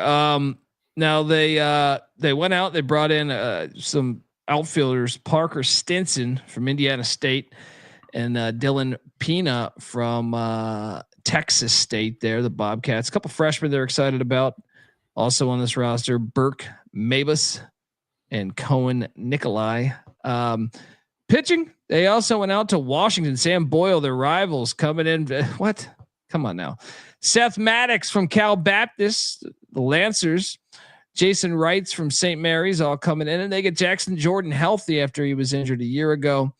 Now they went out. They brought in some outfielders, Parker Stinson from Indiana State, and Dylan Pina from Texas State there, the Bobcats. A couple freshmen they're excited about also on this roster, Burke Mabus and Cohen Nikolai. Pitching, they also went out to Washington. Sam Boyle, their rivals, coming in. What? Come on now. Seth Maddox from Cal Baptist, the Lancers. Jason Wrights from St. Mary's all coming in, and they get Jackson Jordan healthy after he was injured a year ago.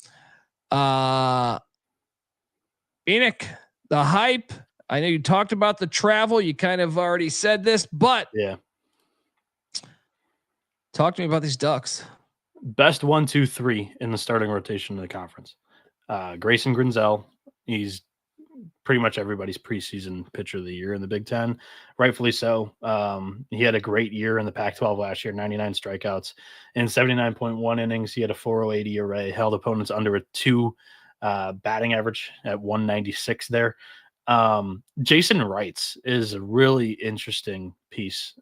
Bieniek, the hype. I know you talked about the travel. You kind of already said this, but yeah. Talk to me about these Ducks. Best 1, 2, 3 in the starting rotation of the conference. Grayson Grinzel, he's pretty much everybody's preseason pitcher of the year in the Big Ten, rightfully so. He had a great year in the Pac-12 last year, 99 strikeouts in 79.1 innings. He had a 4.08 ERA, held opponents under a 2 batting average at 196 there. Jason Wrights is a really interesting piece.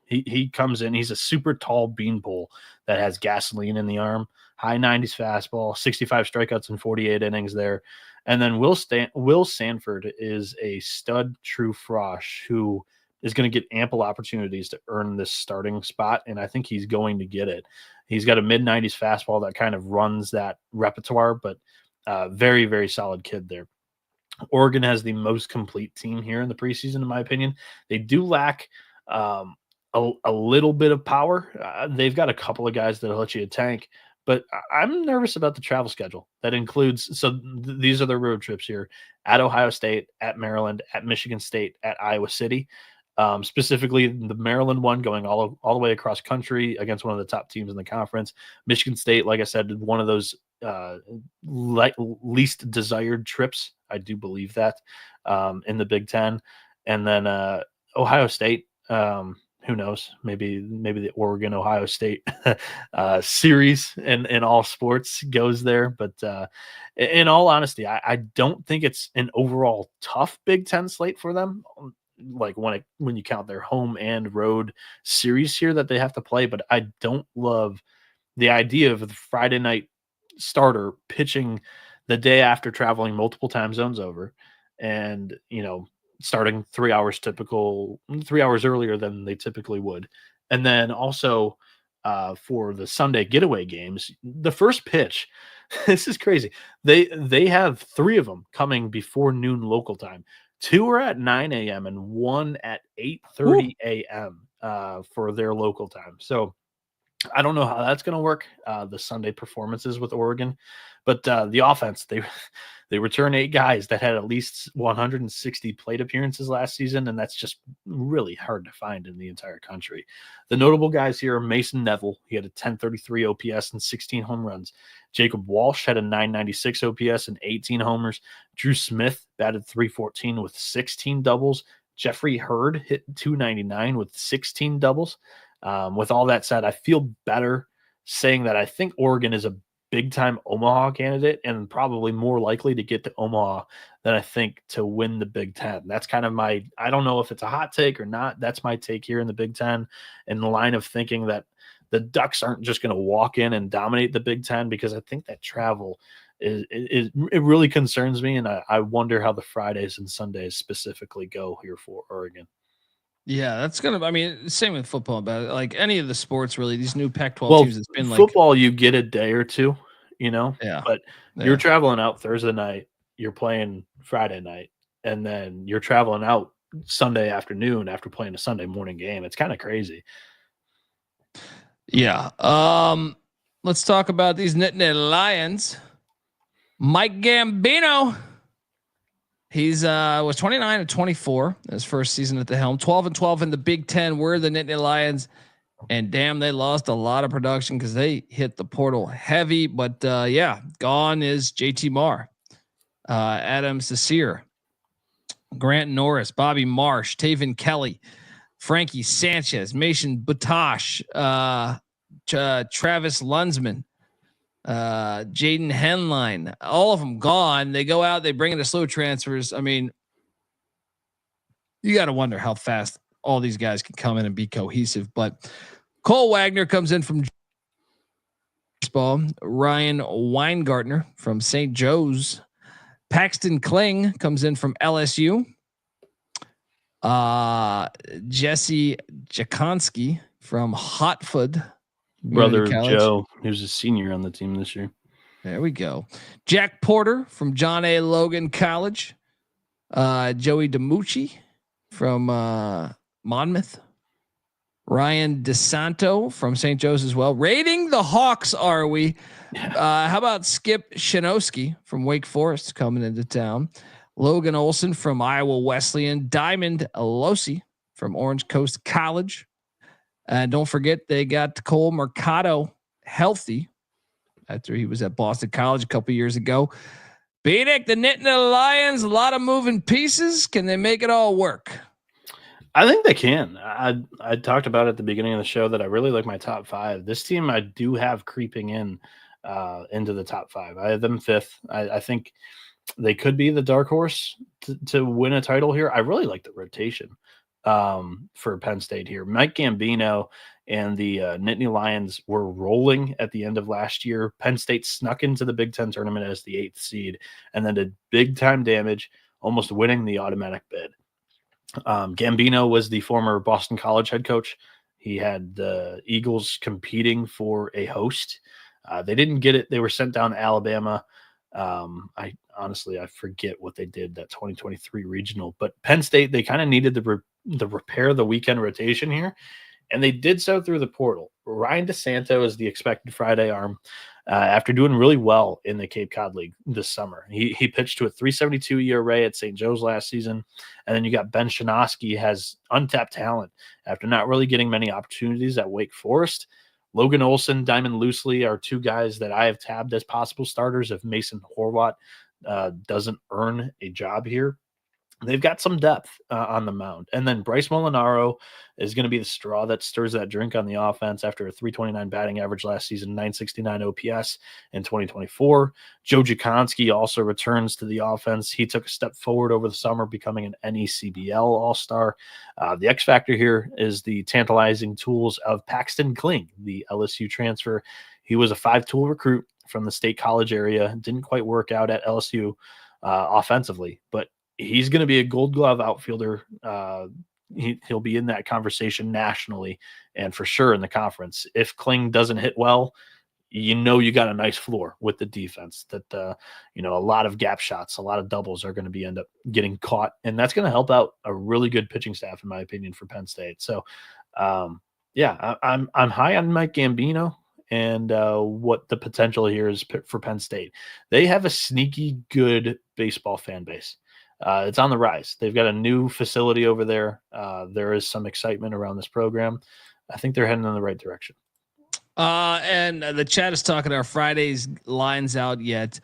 He comes in, he's a super tall beanpole that has gasoline in the arm, high 90s fastball, 65 strikeouts in 48 innings there. And then Will Sanford is a stud true frosh who is going to get ample opportunities to earn this starting spot. And I think he's going to get it. He's got a mid 90s fastball that kind of runs that repertoire, but very, very solid kid there. Oregon has the most complete team here in the preseason, in my opinion. They do lack a a little bit of power. They've got a couple of guys that'll let you tank, but I'm nervous about the travel schedule. That includes, these are the road trips here: at Ohio State, at Maryland, at Michigan State, at Iowa City. Specifically, the Maryland one going all the way across country against one of the top teams in the conference. Michigan State, like I said, one of those least desired trips. I do believe that in the Big Ten. And then Ohio State, who knows? Maybe the Oregon Ohio State series in all sports goes there. But in all honesty, I don't think it's an overall tough Big Ten slate for them. Like when you count their home and road series here that they have to play, but I don't love the idea of the Friday night starter pitching the day after traveling multiple time zones over, and starting 3 hours earlier than they typically would. And then also for the Sunday getaway games, the first pitch, this is crazy. They have 3 of them coming before noon local time. 2 are at 9 a.m. and 1 at 8:30 a.m. For their local time. So I don't know how that's going to work, the Sunday performances with Oregon, but the offense, they return 8 guys that had at least 160 plate appearances last season, and that's just really hard to find in the entire country. The notable guys here are Mason Neville. He had a 1033 OPS and 16 home runs. Jacob Walsh had a 996 OPS and 18 homers. Drew Smith batted .314 with 16 doubles. Jeffrey Hurd hit .299 with 16 doubles. With all that said, I feel better saying that I think Oregon is a big-time Omaha candidate and probably more likely to get to Omaha than I think to win the Big Ten. That's kind of I don't know if it's a hot take or not. That's my take here in the Big Ten, in the line of thinking that the Ducks aren't just going to walk in and dominate the Big Ten, because I think that travel it really concerns me, and I wonder how the Fridays and Sundays specifically go here for Oregon. Yeah, that's same with football, but like any of the sports, really, these new Pac-12 teams, it's been football, you get a day or two, Yeah. But you're traveling out Thursday night, you're playing Friday night, and then you're traveling out Sunday afternoon after playing a Sunday morning game. It's kind of crazy. Yeah. Let's talk about these Nittany Lions. Mike Gambino. He's was 29 and 24 in his first season at the helm. 12 and 12 in the Big Ten. We're the Nittany Lions, and damn, they lost a lot of production because they hit the portal heavy. But gone is JT Marr, Adam Cecere, Grant Norris, Bobby Marsh, Taven Kelly, Frankie Sanchez, Mason Butash, Travis Lunsman, Jaden Henline, all of them gone. They go out, they bring in the slow transfers. I mean, you got to wonder how fast all these guys can come in and be cohesive. But Cole Wagner comes in from baseball. Ryan Weingartner from St. Joe's. Paxton Kling comes in from LSU. Jesse Jakonski from Hotfoot. Brother Joe, who's a senior on the team this year. There we go. Jack Porter from John A. Logan College. Joey DiMucci from Monmouth. Ryan DeSanto from St. Joe's as well. Rating the Hawks, are we? How about Skip Shinowski from Wake Forest coming into town? Logan Olson from Iowa Wesleyan. Diamond Alosi from Orange Coast College. And don't forget, they got Cole Mercado healthy after he was at Boston College a couple years ago. Bieniek, the Nittany Lions, a lot of moving pieces. Can they make it all work? I think they can. I talked about at the beginning of the show that I really like my top 5. This team I do have creeping in into the top 5. I have them 5th. I think they could be the dark horse to win a title here. I really like the rotation for Penn State here. Mike Gambino and the Nittany Lions were rolling at the end of last year. Penn State snuck into the Big Ten tournament as the 8th seed and then did big time damage, almost winning the automatic bid. Gambino was the former Boston College head coach. He had the Eagles competing for a host. They didn't get it. They were sent down to Alabama. I forget what they did that 2023 regional, but Penn State, they kind of needed the repair the weekend rotation here. and they did so through the portal. Ryan DeSanto is the expected Friday arm after doing really well in the Cape Cod League this summer. He pitched to a 3.72 ERA at St. Joe's last season, and then you got Ben Shinosky has untapped talent after not really getting many opportunities at Wake Forest. Logan Olson, Diamond Loosely are two guys that I have tabbed as possible starters if Mason Horvat doesn't earn a job here. They've got some depth on the mound. And then Bryce Molinaro is going to be the straw that stirs that drink on the offense after a 329 batting average last season, 969 OPS in 2024. Joe Jakonski also returns to the offense. He took a step forward over the summer, becoming an NECBL All-Star. The X factor here is the tantalizing tools of Paxton Kling, the LSU transfer. He was a 5-tool recruit from the State College area. Didn't quite work out at LSU offensively, but he's going to be a Gold Glove outfielder. He'll be in that conversation nationally and for sure in the conference. If Kling doesn't hit well, you got a nice floor with the defense that, a lot of gap shots, a lot of doubles are going to end up getting caught. And that's going to help out a really good pitching staff, in my opinion, for Penn State. So, I'm high on Mike Gambino and what the potential here is for Penn State. They have a sneaky good baseball fan base. It's on the rise. They've got a new facility over there. There is some excitement around this program. I think they're heading in the right direction. And the chat is talking our Friday's lines out yet.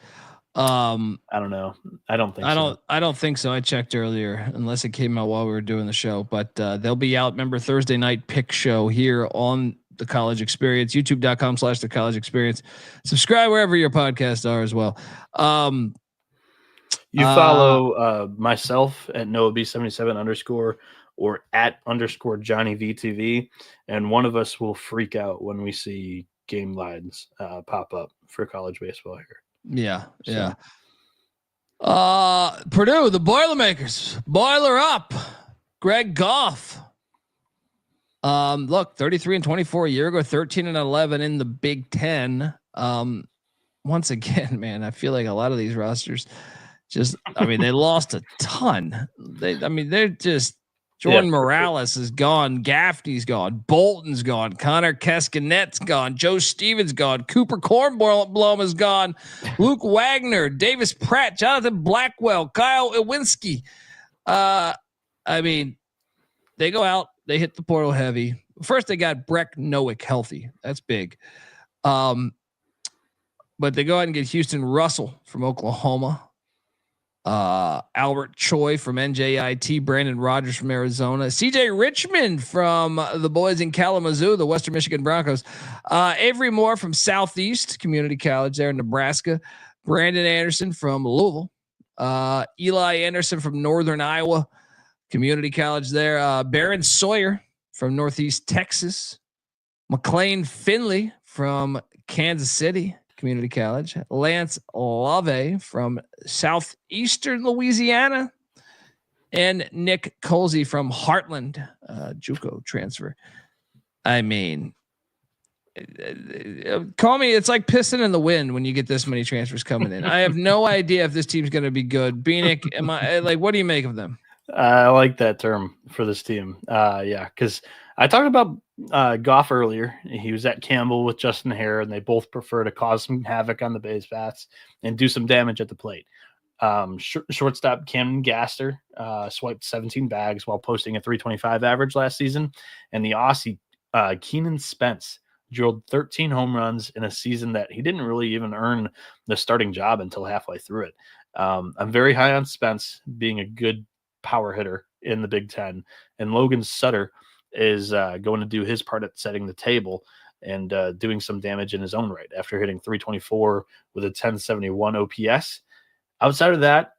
I don't know. I don't think so. I checked earlier, unless it came out while we were doing the show, but they'll be out. Remember, Thursday night pick show here on The College Experience, youtube.com/The College Experience. Subscribe wherever your podcasts are as well. You follow myself at NoahB77_ or at _ Johnny VTV, and one of us will freak out when we see game lines pop up for college baseball here. Yeah. Purdue, the Boilermakers, boiler up. Greg Goff. Look, 33-24 a year ago, 13-11 in the Big Ten. Once again, man, I feel like a lot of these rosters they lost a ton. They're just Jordan Morales is gone. Gaffney's gone. Bolton's gone. Connor Keskinet's gone. Joe Stevens gone. Cooper Kornblum is gone. Luke Wagner, Davis Pratt, Jonathan Blackwell, Kyle Iwinski. They go out. They hit the portal heavy. First, they got Breck Nowick healthy. That's big. But they go out and get Houston Russell from Oklahoma. Albert Choi from NJIT, Brandon Rogers from Arizona, CJ Richmond from the boys in Kalamazoo, the Western Michigan Broncos, Avery Moore from Southeast Community College there in Nebraska, Brandon Anderson from Louisville, Eli Anderson from Northern Iowa Community College there, Baron Sawyer from Northeast Texas, McLean Finley from Kansas City Community College, Lance Lave from Southeastern Louisiana, and Nick Colsey from Heartland, JUCO transfer. Call me, it's like pissing in the wind when you get this many transfers coming in. I have no idea if this team's going to be good. Bieniek, what do you make of them? I like that term for this team. Because I talked about Goff earlier. He was at Campbell with Justin Hare, and they both prefer to cause some havoc on the base paths and do some damage at the plate. Shortstop Camden Gaster swiped 17 bags while posting a 325 average last season, and the Aussie Keenan Spence drilled 13 home runs in a season that he didn't really even earn the starting job until halfway through it. I'm very high on Spence being a good power hitter in the Big Ten, and Logan Sutter is going to do his part at setting the table and doing some damage in his own right after hitting 324 with a 1071 OPS. Outside of that,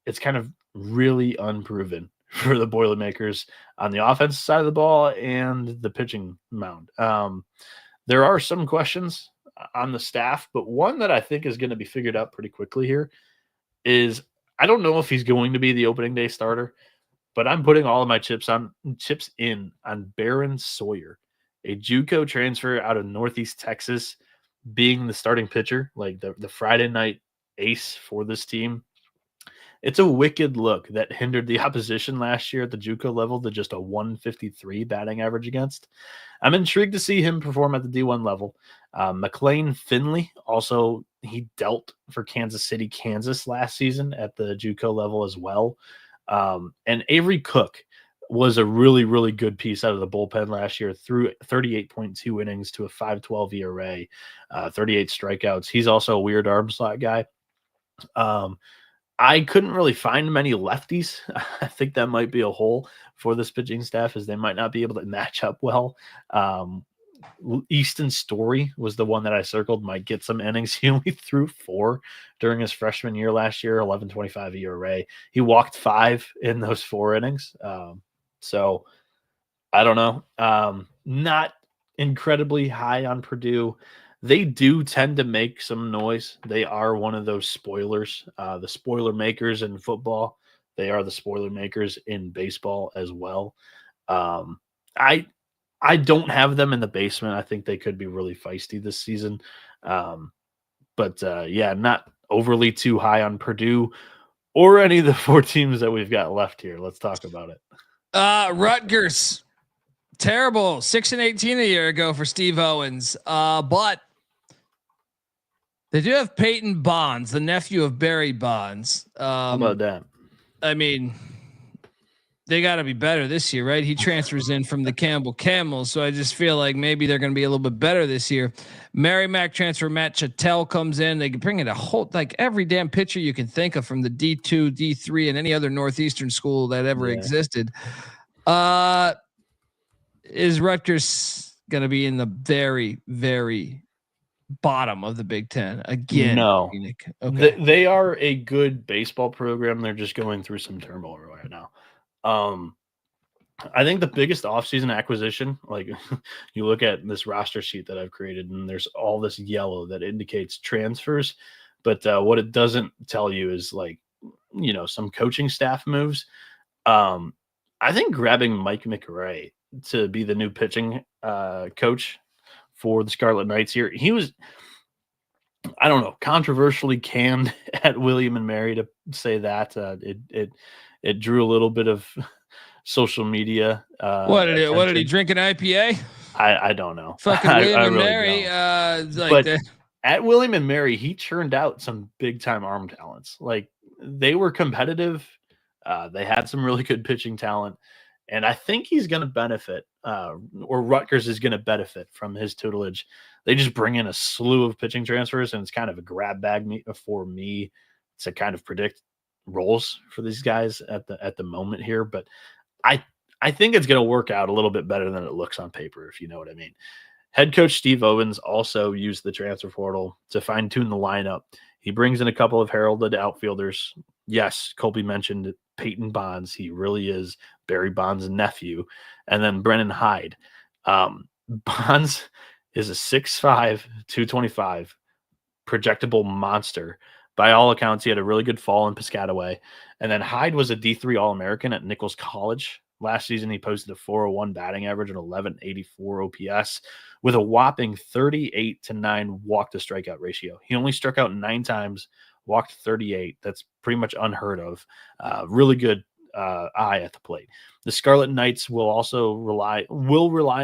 it's kind of really unproven for the Boilermakers on the offensive side of the ball and the pitching mound. There are some questions on the staff, but one that I think is going to be figured out pretty quickly here is I don't know if he's going to be the opening day starter, but I'm putting all of my chips in on Baron Sawyer, a JUCO transfer out of Northeast Texas, being the starting pitcher, like the Friday night ace for this team. It's a wicked look that hindered the opposition last year at the JUCO level to just a 153 batting average against. I'm intrigued to see him perform at the D1 level. McLean Finley, also, he dealt for Kansas City, Kansas last season at the JUCO level as well. And Avery Cook was a really, really good piece out of the bullpen last year, through 38.2 innings to a 5.12 ERA, 38 strikeouts. He's also a weird arm slot guy. I couldn't really find many lefties. I think that might be a hole for this pitching staff, as they might not be able to match up well. Easton Story was the one that I circled, might get some innings. He only threw 4 during his freshman year last year, 11.25 ERA. He walked 5 in those 4 innings. So I don't know. Not incredibly high on Purdue. They do tend to make some noise. They are one of those spoilers, the spoiler makers in football. They are the spoiler makers in baseball as well. I don't have them in the basement. I think they could be really feisty this season. But not overly too high on Purdue or any of the 4 teams that we've got left here. Let's talk about it. Rutgers, terrible. 6-18 a year ago for Steve Owens. But they do have Peyton Bonds, the nephew of Barry Bonds. How about that? I mean, they got to be better this year, right? He transfers in from the Campbell Camels, so I just feel like maybe they're going to be a little bit better this year. Merrimack transfer Matt Chattel comes in. They can bring in a whole, like every damn pitcher you can think of from the D2, D3, and any other Northeastern school that ever existed. Is Rutgers going to be in the very, very bottom of the Big Ten again? No, okay. They are a good baseball program. They're just going through some turmoil right now. I think the biggest offseason acquisition, like you look at this roster sheet that I've created, and there's all this yellow that indicates transfers, but what it doesn't tell you is, like, some coaching staff moves. I think grabbing Mike McRae to be the new pitching coach for the Scarlet Knights here, he was, I don't know, controversially canned at William and Mary, to say that. It drew a little bit of social media. What did he drink an IPA? I don't know. Fucking William and really Mary. At William and Mary, he churned out some big time arm talents. Like, they were competitive. They had some really good pitching talent, and I think he's going to benefit, or Rutgers is going to benefit from his tutelage. They just bring in a slew of pitching transfers, and it's kind of a grab bag for me to kind of predict roles for these guys at the moment here. But I think it's going to work out a little bit better than it looks on paper, if you know what I mean. Head coach Steve Owens also used the transfer portal to fine tune the lineup. He brings in a couple of heralded outfielders. Yes, Colby mentioned Peyton Bonds. He really is Barry Bonds' nephew. And then Brennan Hyde. Bonds is a 6'5", 225 projectable monster. By all accounts, he had a really good fall in Piscataway. And then Hyde was a D3 All-American at Nichols College. Last season, he posted a 401 batting average and 1184 OPS with a whopping 38-9 walk-to-strikeout ratio. He only struck out 9 times, walked 38. That's pretty much unheard of. Really good eye at the plate. The Scarlet Knights will also rely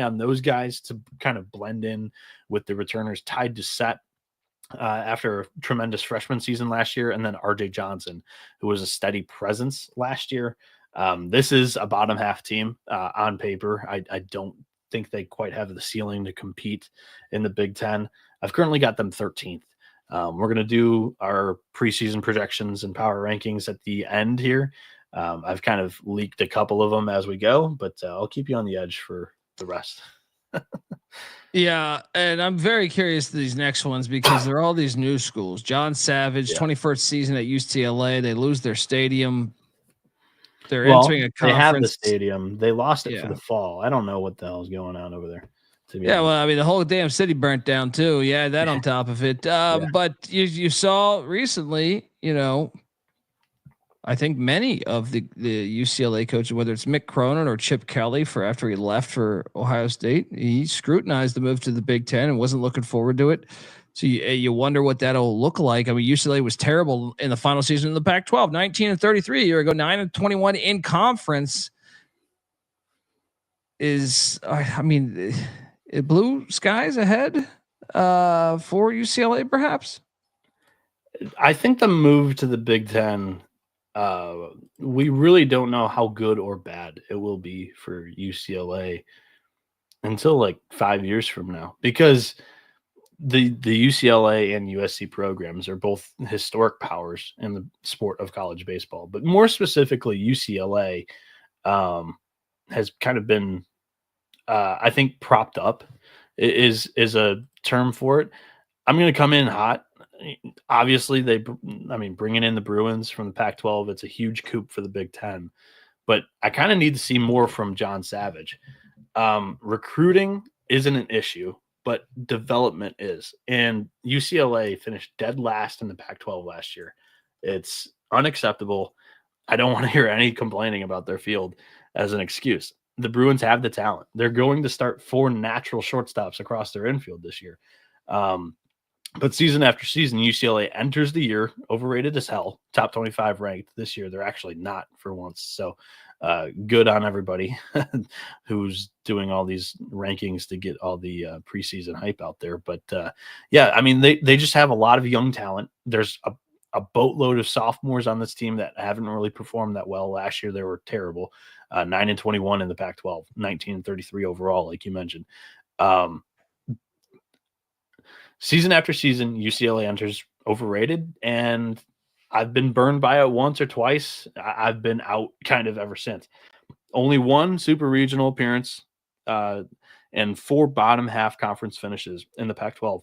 on those guys to kind of blend in with the returners tied to set after a tremendous freshman season last year, and then RJ Johnson, who was a steady presence last year. This is a bottom half team on paper. I don't think they quite have the ceiling to compete in the Big Ten. I've currently got them 13th. We're going to do our preseason projections and power rankings at the end here. I've kind of leaked a couple of them as we go, but I'll keep you on the edge for the rest. Yeah, and I'm very curious to these next ones because they're all these new schools. John Savage, 21st season at UCLA. They lose their stadium. They're entering a conference. They have the stadium. They lost it for the fall. I don't know what the hell is going on over there. Well, I mean, the whole damn city burnt down too. Yeah, that on top of it. But you saw recently, I think many of the UCLA coaches, whether it's Mick Cronin or Chip Kelly, for after he left for Ohio State, he scrutinized the move to the Big Ten and wasn't looking forward to it. So you wonder what that'll look like. I mean, UCLA was terrible in the final season in the Pac-12, 19-33 a year ago, 9-21 in conference. Blue skies ahead for UCLA, perhaps? I think the move to the Big Ten, we really don't know how good or bad it will be for UCLA until like 5 years from now, because the UCLA and USC programs are both historic powers in the sport of college baseball, but more specifically, UCLA has kind of been, I think, propped up is a term for it. I'm going to come in hot. Obviously, bringing in the Bruins from the Pac-12, it's a huge coup for the Big Ten. But I kind of need to see more from John Savage. Recruiting isn't an issue, but development is. And UCLA finished dead last in the Pac-12 last year. It's unacceptable. I don't want to hear any complaining about their field as an excuse. The Bruins have the talent. They're going to start 4 natural shortstops across their infield this year. But season after season, UCLA enters the year overrated as hell, top 25 ranked. This year, they're actually not for once. So good on everybody who's doing all these rankings to get all the preseason hype out there. But they just have a lot of young talent. There's a boatload of sophomores on this team that haven't really performed that well. Last year, they were terrible. 9-21 in the Pac-12, 19-33 overall, like you mentioned. Season after season, UCLA enters overrated, and I've been burned by it once or twice. I've been out kind of ever since. Only 1 super regional appearance and 4 bottom half conference finishes in the Pac-12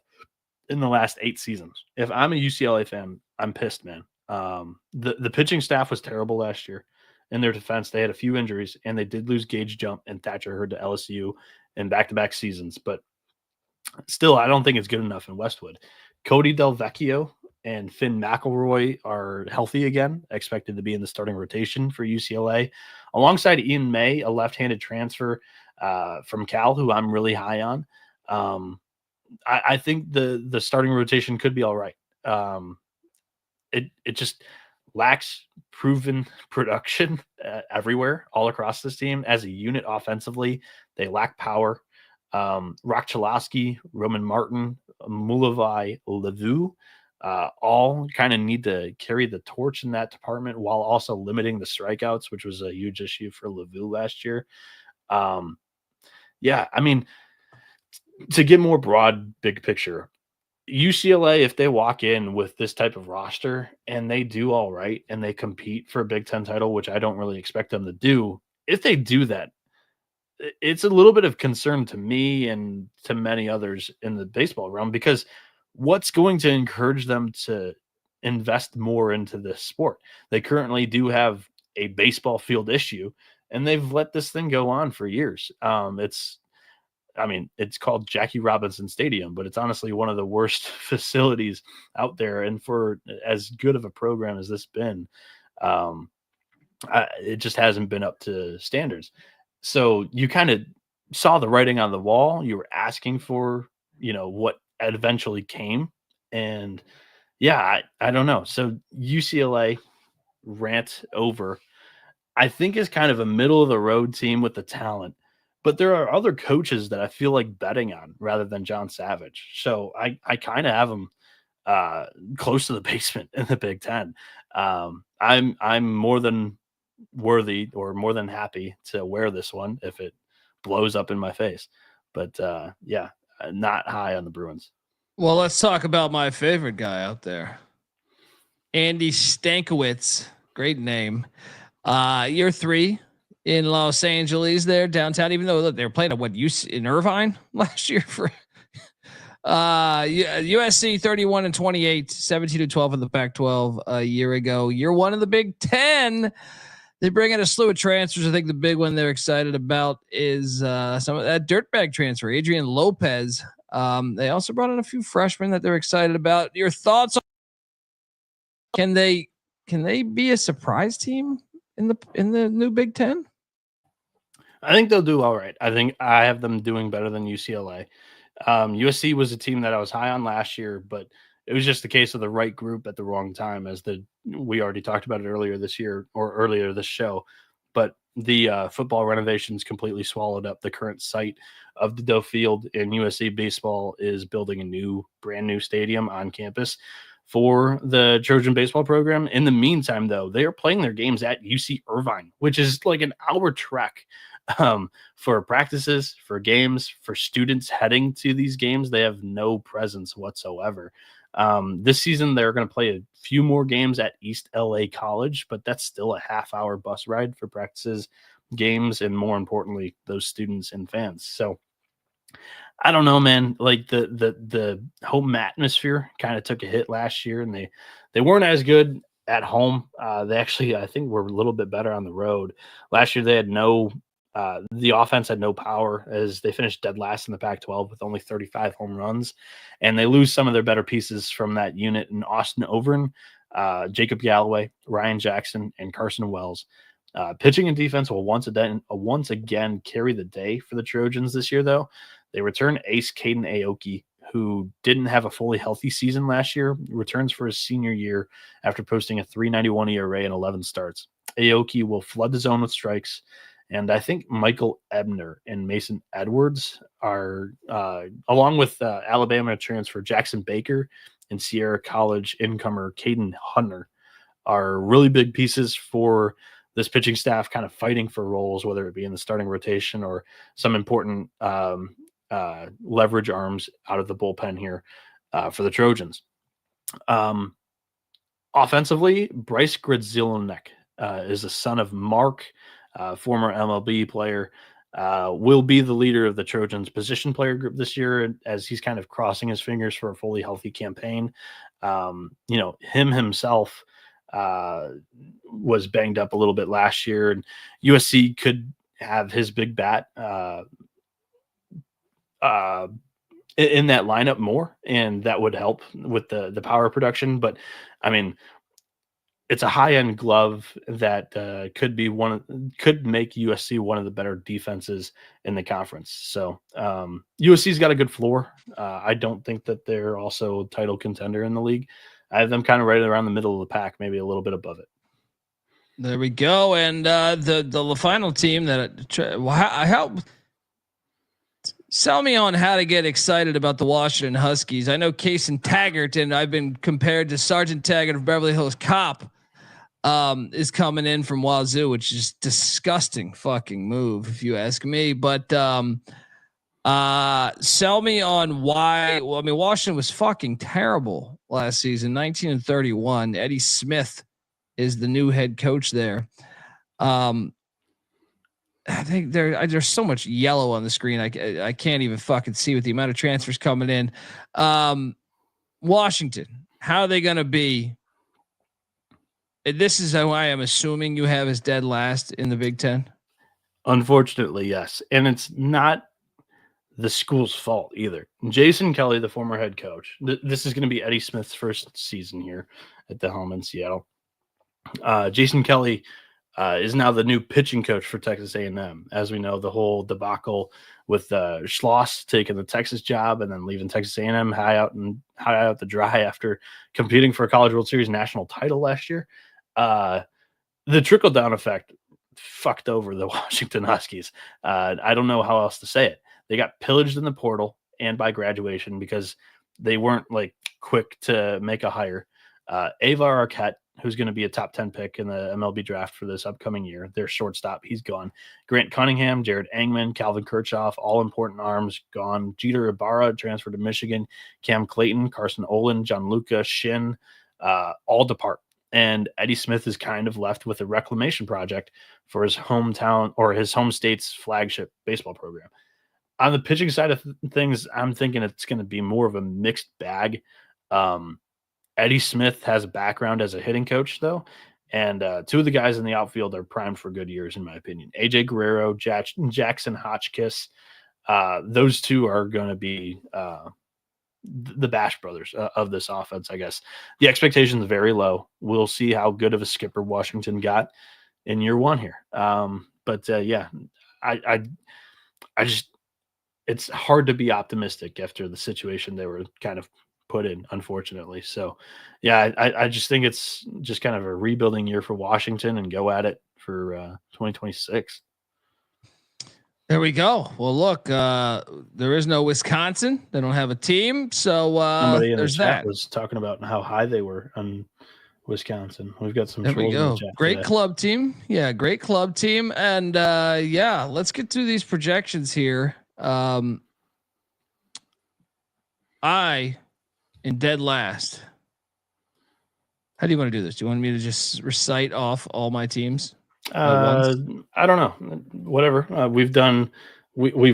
in the last 8 seasons. If I'm a UCLA fan, I'm pissed, man. The pitching staff was terrible last year. In their defense, they had a few injuries, and they did lose Gage Jump and Thatcher Hurd to LSU in back-to-back seasons. But still, I don't think it's good enough in Westwood. Cody Del Vecchio and Finn McElroy are healthy again, expected to be in the starting rotation for UCLA, alongside Ian May, a left-handed transfer from Cal, who I'm really high on. I think the starting rotation could be all right. It just lacks proven production everywhere, all across this team. As a unit offensively, they lack power. Rock Chalosky, Roman Martin, Mulavai Levu, all kind of need to carry the torch in that department while also limiting the strikeouts, which was a huge issue for Levu last year. To get more broad, big picture, UCLA, if they walk in with this type of roster and they do all right and they compete for a Big Ten title, which I don't really expect them to do, if they do that, it's a little bit of concern to me and to many others in the baseball realm, because what's going to encourage them to invest more into this sport? They currently do have a baseball field issue, and they've let this thing go on for years. It's called Jackie Robinson Stadium, but it's honestly one of the worst facilities out there. And for as good of a program as this been, it just hasn't been up to standards. So you kind of saw the writing on the wall. You were asking for, what eventually came. And I don't know. So UCLA rant over, I think, is kind of a middle of the road team with the talent. But there are other coaches that I feel like betting on rather than John Savage. So I kind of have them close to the basement in the Big Ten. I'm more than worthy or more than happy to wear this one if it blows up in my face. But not high on the Bruins. Well, let's talk about my favorite guy out there, Andy Stankiewicz. Great name. Year 3 in Los Angeles, there downtown. Even though they were playing at in Irvine last year for USC 31-28, 17-12 in the Pac-12 a year ago. Year 1 of the Big Ten. They bring in a slew of transfers. I think the big one they're excited about is some of that dirtbag transfer, Adrian Lopez. They also brought in a few freshmen that they're excited about. Your thoughts on can they be a surprise team in the new Big Ten? I think they'll do all right. I think I have them doing better than UCLA. USC was a team that I was high on last year, but it was just the case of the right group at the wrong time, as we already talked about it earlier this year or earlier this show. But the football renovations completely swallowed up the current site of the Doe Field, and USC baseball is building a brand new stadium on campus for the Trojan baseball program. In the meantime, though, they are playing their games at UC Irvine, which is like an hour trek for practices, for games, for students heading to these games. They have no presence whatsoever. This season, they're going to play a few more games at East LA College, but that's still a half-hour bus ride for practices, games, and more importantly, those students and fans. So I don't know, man. Like the home atmosphere kind of took a hit last year, and they weren't as good at home. They actually, I think, were a little bit better on the road. Last year, they had the offense had no power, as they finished dead last in the Pac-12 with only 35 home runs, and they lose some of their better pieces from that unit in Austin Overn, Jacob Galloway, Ryan Jackson, and Carson Wells. Pitching and defense will once again carry the day for the Trojans this year, though. They return ace Caden Aoki, who didn't have a fully healthy season last year, returns for his senior year after posting a 3.91 ERA and 11 starts. Aoki will flood the zone with strikes, and I think Michael Ebner and Mason Edwards are, along with Alabama transfer Jackson Baker and Sierra College incomer Caden Hunter, are really big pieces for this pitching staff, kind of fighting for roles, whether it be in the starting rotation or some important leverage arms out of the bullpen here for the Trojans. Offensively, Bryce Grzilnek is the son of Mark, former MLB player, will be the leader of the Trojans position player group this year, as he's kind of crossing his fingers for a fully healthy campaign. Him himself was banged up a little bit last year, and USC could have his big bat in that lineup more, and that would help with the power production. But I mean, it's a high-end glove that could make USC one of the better defenses in the conference. So USC's got a good floor. I don't think that they're also a title contender in the league. I have them kind of right around the middle of the pack, maybe a little bit above it. There we go. And the final team sell me on how to get excited about the Washington Huskies. I know Case and Taggart, and I've been compared to Sergeant Taggart of Beverly Hills Cop, is coming in from Wazoo, which is disgusting fucking move if you ask me. But sell me on why. Well, I mean, Washington was fucking terrible last season, 19-31. Eddie Smith is the new head coach there. I think there's so much yellow on the screen. I can't even fucking see with the amount of transfers coming in. Washington, how are they going to be? This is how I am assuming you have as dead last in the Big Ten. Unfortunately, yes. And it's not the school's fault either. Jason Kelly, the former head coach, this is going to be Eddie Smith's first season here at the helm in Seattle. Jason Kelly is now the new pitching coach for Texas A&M. As we know, the whole debacle with Schloss taking the Texas job and then leaving Texas A&M high out the dry after competing for a College World Series national title last year. The trickle-down effect fucked over the Washington Huskies. I don't know how else to say it. They got pillaged in the portal and by graduation because they weren't like quick to make a hire. Avar Arquette, who's going to be a top 10 pick in the MLB draft for this upcoming year, their shortstop, he's gone. Grant Cunningham, Jared Engman, Calvin Kirchhoff, all important arms, gone. Jeter Ibarra transferred to Michigan. Cam Clayton, Carson Olin, Gianluca Shin, all depart. And Eddie Smith is kind of left with a reclamation project for his hometown or his home state's flagship baseball program. On the pitching side of things, I'm thinking it's going to be more of a mixed bag. Eddie Smith has a background as a hitting coach, though, and two of the guys in the outfield are primed for good years, in my opinion. AJ Guerrero, Jackson Hotchkiss, those two are going to be the Bash brothers of this offense, I guess. The expectation is very low. We'll see how good of a skipper Washington got in year one here. Yeah, I just it's hard to be optimistic after the situation they were kind of put in, unfortunately. So, yeah, I just think it's just kind of a rebuilding year for Washington and go at it for 2026. There we go. Well, look, there is no Wisconsin. They don't have a team. So somebody in there's the chat that. was talking about how high they were on Wisconsin. We've got some There we trolls in the go. chat Great today. club team. Yeah, great club team. And yeah, let's get through these projections here. I in dead last. How do you want to do this? Do you want me to just recite off all my teams? I don't know. Whatever. We've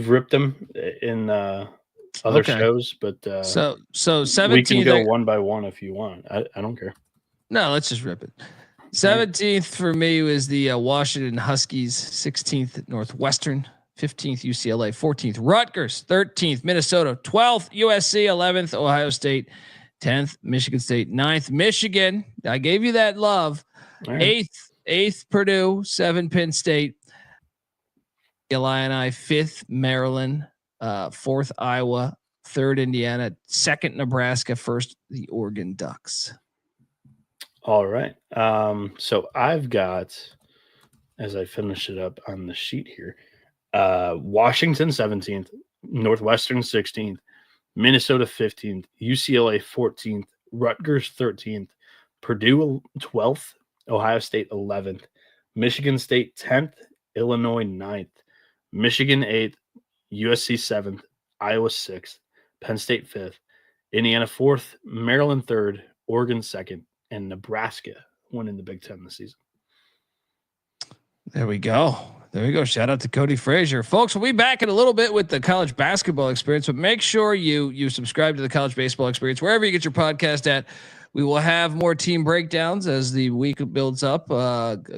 ripped them in other shows, but so 17th. We can go one by one if you want. I don't care. No, let's just rip it. 17th for me was the Washington Huskies. 16th Northwestern. 15th UCLA. 14th Rutgers. 13th Minnesota. 12th USC. 11th Ohio State. 10th Michigan State. 9th Michigan. I gave you that love. Right. 8th Purdue. 7th Penn State. Illini. 5th Maryland. 4th Iowa. 3rd Indiana. 2nd Nebraska. 1st the Oregon Ducks. All right. So I've got, as I finish it up on the sheet here, Washington 17th, Northwestern 16th, Minnesota 15th, UCLA 14th, Rutgers 13th, Purdue 12th, Ohio State 11th, Michigan State 10th, Illinois 9th, Michigan 8th, USC 7th, Iowa 6th, Penn State 5th, Indiana 4th, Maryland 3rd, Oregon 2nd, and Nebraska winning the Big Ten this season. There we go. There we go. Shout out to Cody Frazier. Folks, we'll be back in a little bit with the college basketball experience, but make sure you subscribe to the college baseball experience wherever you get your podcast at. We will have more team breakdowns as the week builds up.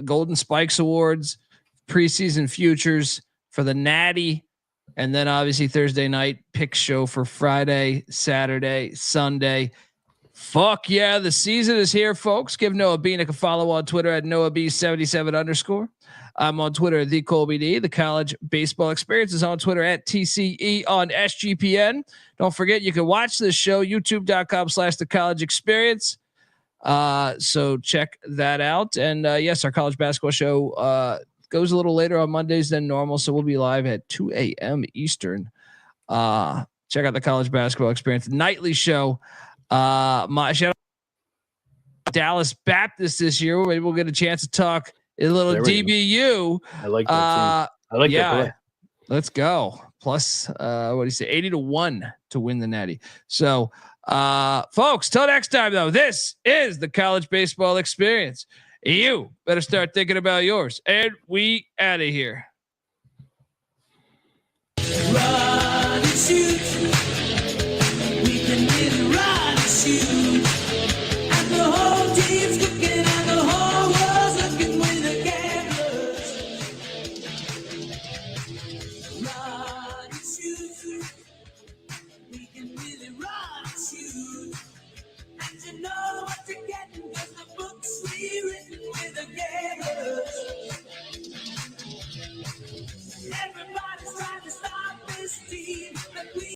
Golden Spikes Awards, preseason futures for the Natty, and then obviously Thursday night pick show for Friday, Saturday, Sunday. Fuck yeah, the season is here, folks. Give Noah Bieniek a follow on Twitter at NoahB77_. I'm on Twitter at the Colby D. The college baseball experience is on Twitter at TCE on SGPN. Don't forget, you can watch this show, youtube.com/the college experience. So check that out. And yes, our college basketball show goes a little later on Mondays than normal. So we'll be live at 2 a.m. Eastern. Check out the college basketball experience nightly show. My shout out Dallas Baptist this year. Maybe we'll get a chance to talk a little DBU. I like that team. I like that play. Let's go. Plus, what do you say? 80-1 to win the Natty. So, folks, till next time though, this is the college baseball experience. You better start thinking about yours. And we out of here. Run and shoot. We can get it, run and shoot.